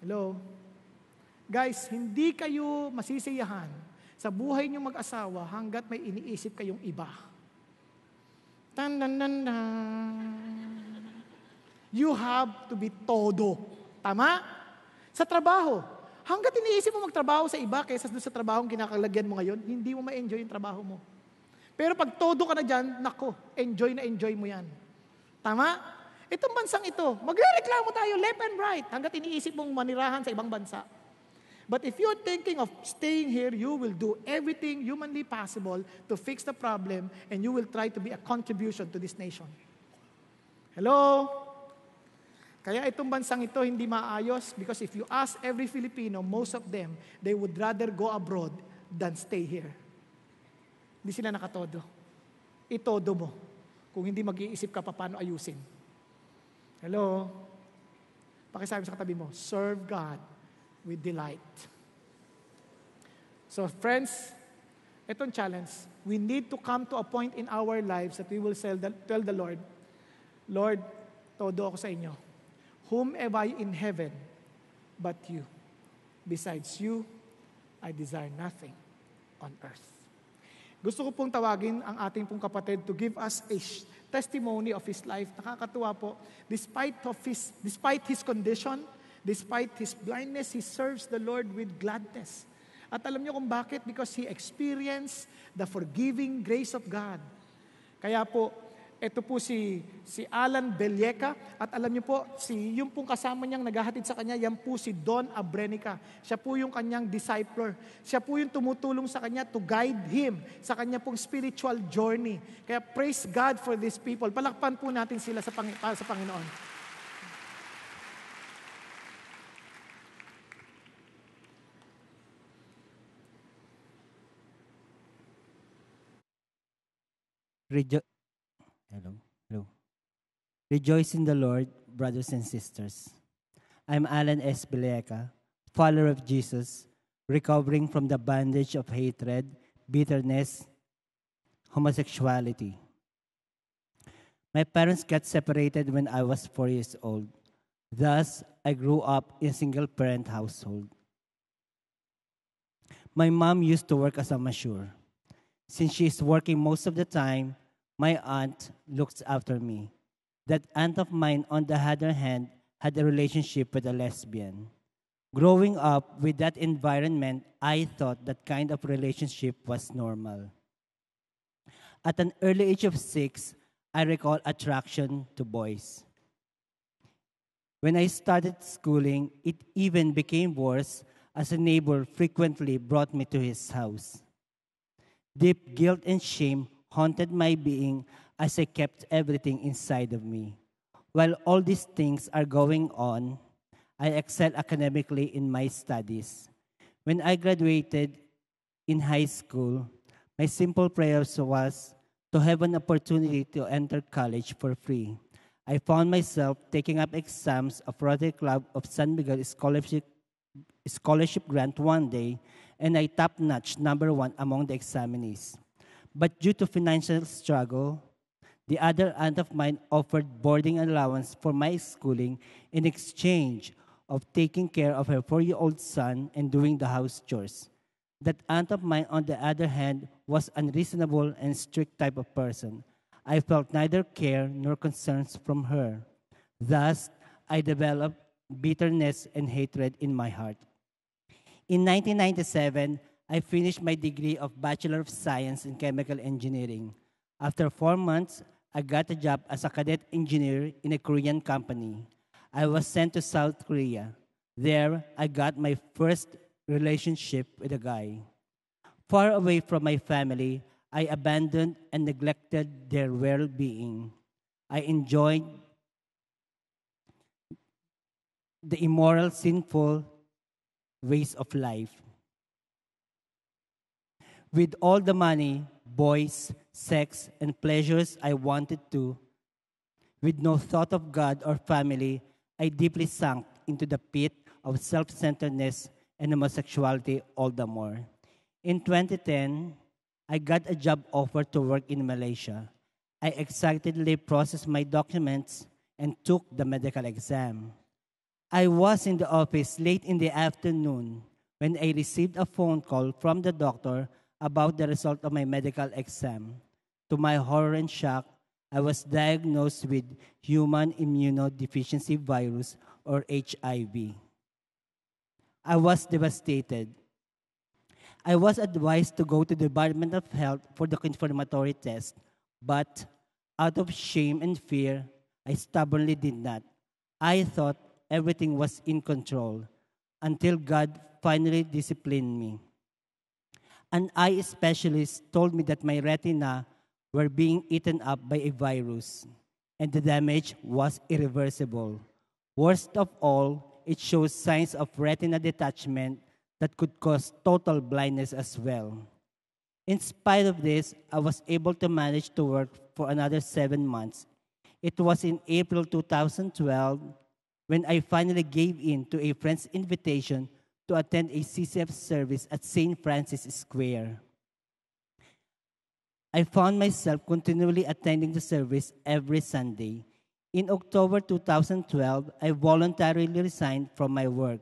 Hello? Guys, hindi kayo masisiyahan sa buhay niyo mag-asawa hanggat may iniisip kayong iba. You have to be todo. Tama? Sa trabaho. Hanggat iniisip mo magtrabaho sa iba kaysa doon sa trabaho kinakalagyan mo ngayon, hindi mo ma-enjoy yung trabaho mo. Pero pag todo ka na dyan, nako, enjoy na enjoy mo yan. Tama? Itong bansang ito, magrereklamo tayo left and right hanggat iniisip mong manirahan sa ibang bansa. But if you're thinking of staying here, you will do everything humanly possible to fix the problem and you will try to be a contribution to this nation. Hello? Kaya itong bansang ito hindi maayos because if you ask every Filipino, most of them, they would rather go abroad than stay here. Hindi sila nakatodo. Itodo mo. Kung hindi mag-iisip ka pa paano ayusin. Hello? Pakisabi sa katabi mo, serve God with delight. So friends, itong challenge, we need to come to a point in our lives that we will tell the Lord, Lord, todo ako sa inyo. Whom have I in heaven but you? Besides you, I desire nothing on earth. Gusto ko pong tawagin ang ating pong kapatid to give us a testimony of his life. Nakakatuwa po, despite his condition, despite his blindness, he serves the Lord with gladness. At alam niyo kung bakit? Because he experienced the forgiving grace of God. Kaya po, ito po si Alan Belieca. At alam niyo po, yung pong kasama niyang naghahatid sa kanya, yan po si Don Abrenica. Siya po yung kanyang discipler. Siya po yung tumutulong sa kanya to guide him sa kanya pong spiritual journey. Kaya praise God for these people. Palakpan po natin sila para sa Panginoon. Hello. Rejoice in the Lord, brothers and sisters. I'm Alan S. Belieca, follower of Jesus, recovering from the bondage of hatred, bitterness, homosexuality. My parents got separated when I was 4 years old. Thus, I grew up in a single-parent household. My mom used to work as a masseur. Since she is working most of the time, my aunt looks after me. That aunt of mine, on the other hand, had a relationship with a lesbian. Growing up with that environment, I thought that kind of relationship was normal. At an early age of 6, I recall attraction to boys. When I started schooling, it even became worse as a neighbor frequently brought me to his house. Deep guilt and shame haunted my being as I kept everything inside of me. While all these things are going on, I excelled academically in my studies. When I graduated in high school, my simple prayer was to have an opportunity to enter college for free. I found myself taking up exams of Rotary Club of San Miguel scholarship grant one day, and I top-notch #1 among the examinees. But due to financial struggle, the other aunt of mine offered boarding allowance for my schooling in exchange of taking care of her 4-year-old son and doing the house chores. That aunt of mine, on the other hand, was unreasonable and strict type of person. I felt neither care nor concerns from her. Thus, I developed bitterness and hatred in my heart. In 1997, I finished my degree of Bachelor of Science in Chemical Engineering. After 4 months, I got a job as a cadet engineer in a Korean company. I was sent to South Korea. There, I got my first relationship with a guy. Far away from my family, I abandoned and neglected their well being. I enjoyed the immoral, sinful ways of life. With all the money, boys, sex, and pleasures I wanted to, with no thought of God or family, I deeply sunk into the pit of self centeredness and homosexuality all the more. In 2010, I got a job offer to work in Malaysia. I excitedly processed my documents and took the medical exam. I was in the office late in the afternoon when I received a phone call from the doctor about the result of my medical exam. To my horror and shock, I was diagnosed with human immunodeficiency virus or HIV. I was devastated. I was advised to go to the Department of Health for the confirmatory test, but out of shame and fear, I stubbornly did not. I thought everything was in control until God finally disciplined me. An eye specialist told me that my retina were being eaten up by a virus, and the damage was irreversible. Worst of all, it shows signs of retina detachment that could cause total blindness as well. In spite of this, I was able to manage to work for another 7 months. It was in April 2012 when I finally gave in to a friend's invitation to attend a CCF service at St. Francis Square. I found myself continually attending the service every Sunday. In October 2012, I voluntarily resigned from my work.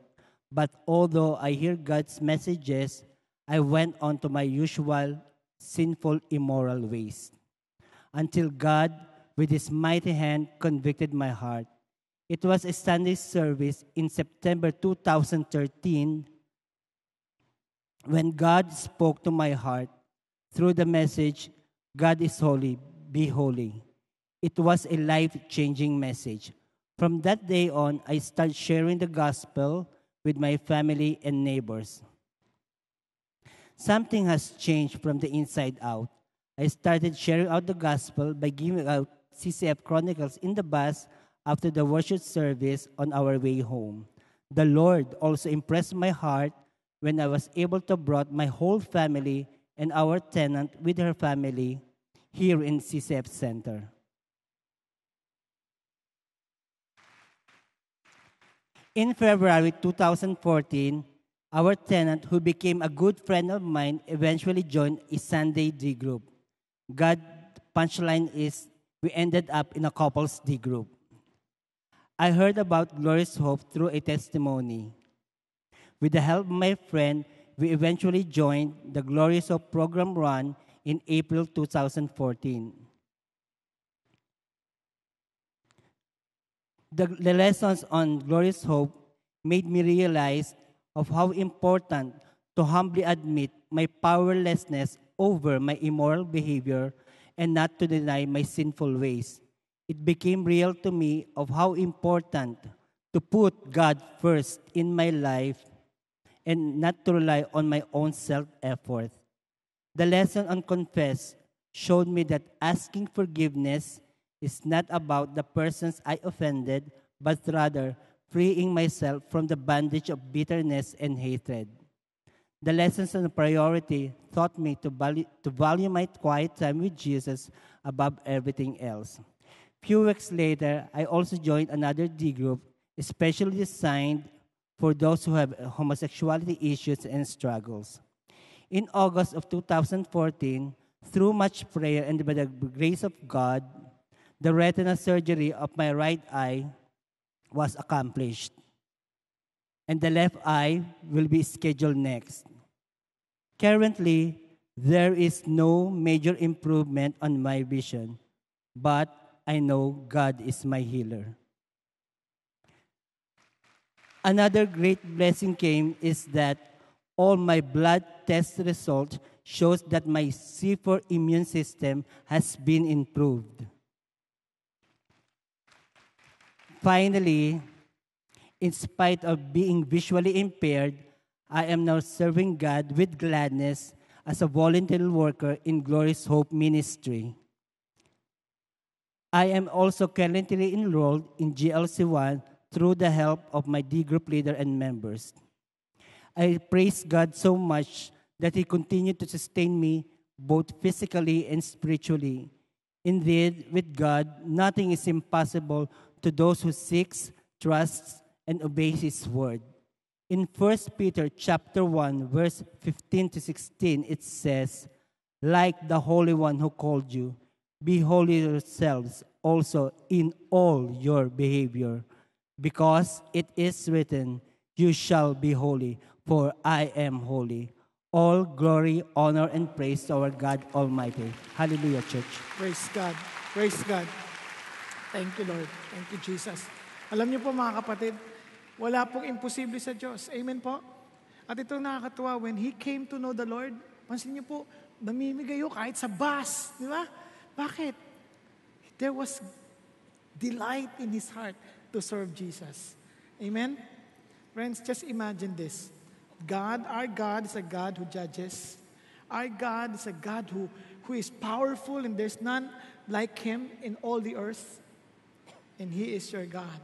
But although I hear God's messages, I went on to my usual sinful, immoral ways. Until God, with His mighty hand, convicted my heart. It was a Sunday service in September 2013 when God spoke to my heart through the message, God is holy, be holy. It was a life-changing message. From that day on, I started sharing the gospel with my family and neighbors. Something has changed from the inside out. I started sharing out the gospel by giving out CCF Chronicles in the bus after the worship service on our way home. The Lord also impressed my heart when I was able to brought my whole family and our tenant with her family here in CCF Center. In February 2014, our tenant, who became a good friend of mine, eventually joined a Sunday D group. God, punchline is, we ended up in a couples D group. I heard about Glorious Hope through a testimony. With the help of my friend, we eventually joined the Glorious Hope program run in April 2014. The lessons on Glorious Hope made me realize of how important to humbly admit my powerlessness over my immoral behavior and not to deny my sinful ways. It became real to me of how important to put God first in my life and not to rely on my own self-effort. The lesson on confess showed me that asking forgiveness is not about the persons I offended, but rather freeing myself from the bondage of bitterness and hatred. The lessons on priority taught me to value my quiet time with Jesus above everything else. Few weeks later, I also joined another D group, especially designed for those who have homosexuality issues and struggles. In August of 2014, through much prayer and by the grace of God, the retina surgery of my right eye was accomplished, and the left eye will be scheduled next. Currently, there is no major improvement on my vision, but I know God is my healer. Another great blessing came is that all my blood test result shows that my C4 immune system has been improved. Finally, in spite of being visually impaired, I am now serving God with gladness as a volunteer worker in Glorious Hope Ministry. I am also currently enrolled in GLC1 through the help of my D group leader and members. I praise God so much that He continued to sustain me both physically and spiritually. Indeed, with God, nothing is impossible to those who seeks, trusts, and obeys His word. In 1 Peter chapter 1, verse 15 to 16, it says, "Like the Holy One who called you, be holy yourselves also in all your behavior, because it is written, you shall be holy, for I am holy." All glory, honor, and praise to our God Almighty. Hallelujah, church. Praise God. Praise God. Thank you, Lord. Thank you, Jesus. Alam niyo po mga kapatid, wala pong imposible sa Diyos. Amen po? At ito nakakatuwa, when He came to know the Lord, pansin niyo po, namimigay yun kahit sa bus. Di ba? Bakit? There was delight in His heart to serve Jesus. Amen? Friends, just imagine this. God, our God is a God who judges. Our God is a God who is powerful and there's none like Him in all the earth. And He is your God.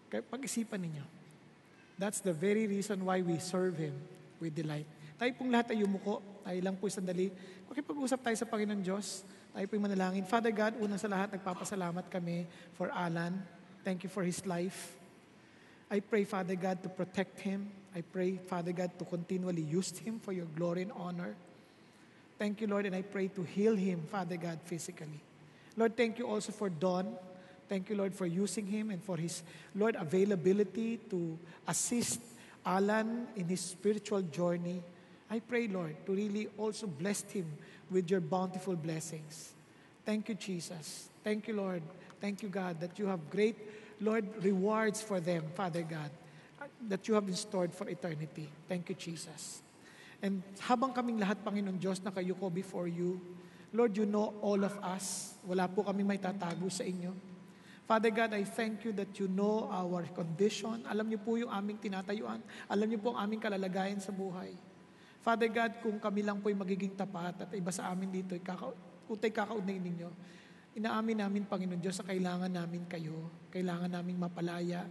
Kaya pag-isipan ninyo. That's the very reason why we serve Him with delight. Tayo pong lahat ay yumuko. Tayo lang po sandali. Pakipag-usap tayo sa Panginoon Diyos. Tayo po manalangin. Father God, unang sa lahat, nagpapasalamat kami for Alan. Thank you for his life. I pray, Father God, to protect him. I pray, Father God, to continually use him for your glory and honor. Thank you, Lord, and I pray to heal him, Father God, physically. Lord, thank you also for Don. Thank you, Lord, for using him and for his, Lord, availability to assist Alan in his spiritual journey. I pray, Lord, to really also bless him with your bountiful blessings. Thank you, Jesus. Thank you, Lord. Thank you, God, that you have great, Lord, rewards for them, Father God, that you have stored for eternity. Thank you, Jesus. And habang kaming lahat, Panginoon Diyos, nakayuko before you, Lord, you know all of us. Wala po kami may tatago sa inyo. Father God, I thank you that you know our condition. Alam niyo po yung aming tinatayuan. Alam niyo po ang aming kalalagayan sa buhay. Father God, kung kami lang po'y magiging tapat at iba sa amin dito, kung tayo kakaunayin ninyo, inaamin namin, Panginoon Diyos, sa kailangan namin kayo, kailangan namin mapalaya,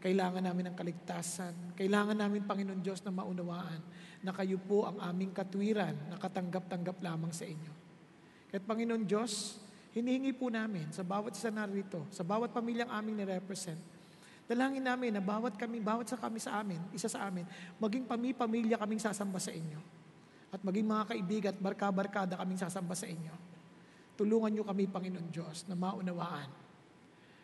kailangan namin ng kaligtasan, kailangan namin, Panginoon Diyos, na maunawaan na kayo po ang aming katwiran na katanggap-tanggap lamang sa inyo. Kahit Panginoon Diyos, hinihingi po namin sa bawat isa narito, sa bawat pamilyang aming nirepresent, dalangin namin na bawat sa kami sa amin, isa sa amin, maging pamilya kaming sasamba sa inyo. At maging mga kaibigan at barka-barkada kaming sasamba sa inyo. Tulungan niyo kami, Panginoon Diyos, na maunawaan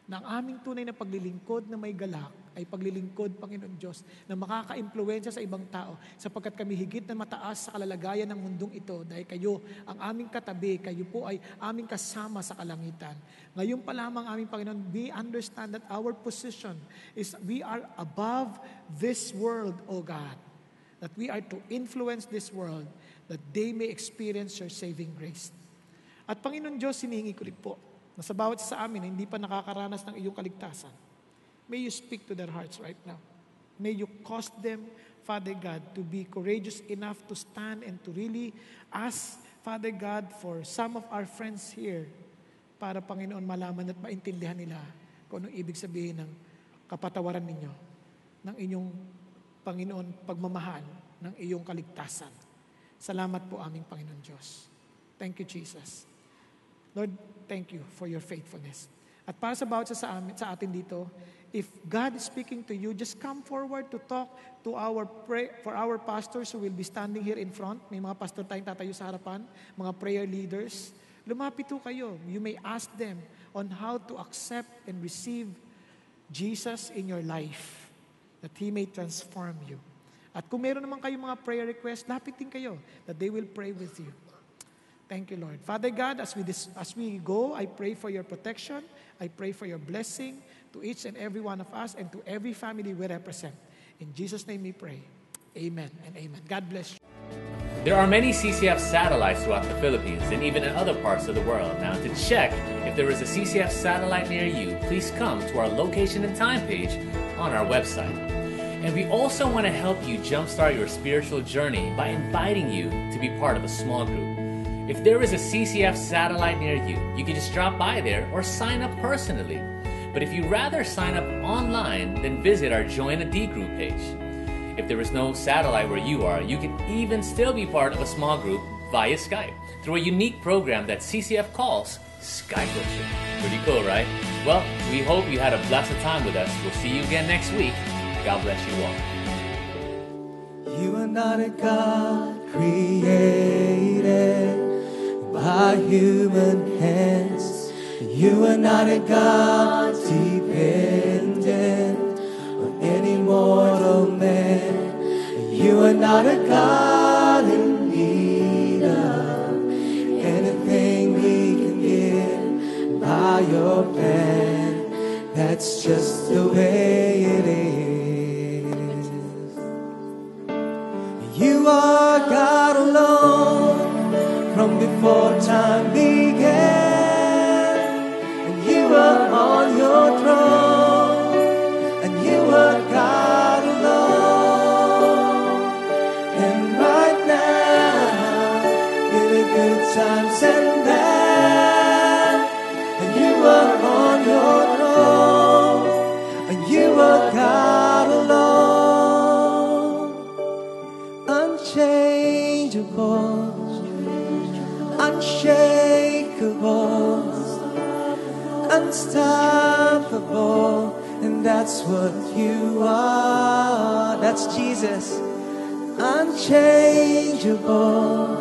na ang aming tunay na paglilingkod na may galak ay paglilingkod, Panginoon Diyos, na makaka-impluwensya sa ibang tao sapagkat kami higit na mataas sa kalalagayan ng mundong ito dahil kayo ang aming katabi, kayo po ay aming kasama sa kalangitan. Ngayon pa lamang aming Panginoon, we understand that our position is we are above this world, O God. That we are to influence this world that they may experience your saving grace. At Panginoon Diyos, hinihingi ko rin po na sa bawat sa amin na hindi pa nakakaranas ng iyong kaligtasan, may you speak to their hearts right now. May you cause them, Father God, to be courageous enough to stand and to really ask, Father God, for some of our friends here para, Panginoon, malaman at maintindihan nila kung anong ibig sabihin ng kapatawaran ninyo, ng inyong, Panginoon, pagmamahal, ng iyong kaligtasan. Salamat po aming Panginoon Diyos. Thank you, Jesus. Lord, thank you for your faithfulness. At para sa bawat sa atin dito, if God is speaking to you, just come forward to talk to for our pastors who will be standing here in front. May mga pastor tayong tatayo sa harapan, mga prayer leaders. Lumapit po kayo. You may ask them on how to accept and receive Jesus in your life, that He may transform you. At kung meron naman kayong mga prayer requests, lapitin kayo, that they will pray with you. Thank you, Lord. Father God, as we go, I pray for your protection. I pray for your blessing. to each and every one of us and to every family we represent. In Jesus' name we pray. Amen and amen. God bless you. There are many CCF satellites throughout the Philippines and even in other parts of the world. Now, to check if there is a CCF satellite near you, please come to our location and time page on our website. And we also want to help you jumpstart your spiritual journey by inviting you to be part of a small group. If there is a CCF satellite near you, you can just drop by there or sign up personally. But if you'd rather sign up online, then visit our Join a D group page. If there is no satellite where you are, you can even still be part of a small group via Skype through a unique program that CCF calls Skype Worship. Pretty cool, right? Well, we hope you had a blessed time with us. We'll see you again next week. God bless you all. You are not a God created by human hands. You are not a God dependent on any mortal man. You are not a God in need of anything we can get by your plan. That's just the way it is. You are God alone from before time began, and you are on your throne, and you are God alone. And right now, in the good times and bad, and you are on your throne, and you are God alone. Unchangeable, unshakable, unstoppable, and that's what you are. That's Jesus. Unchangeable,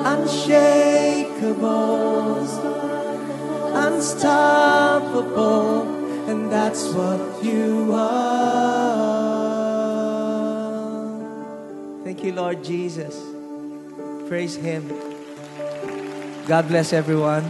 unshakable, unstoppable, and that's what you are. Thank you, Lord Jesus. Praise Him. God bless everyone.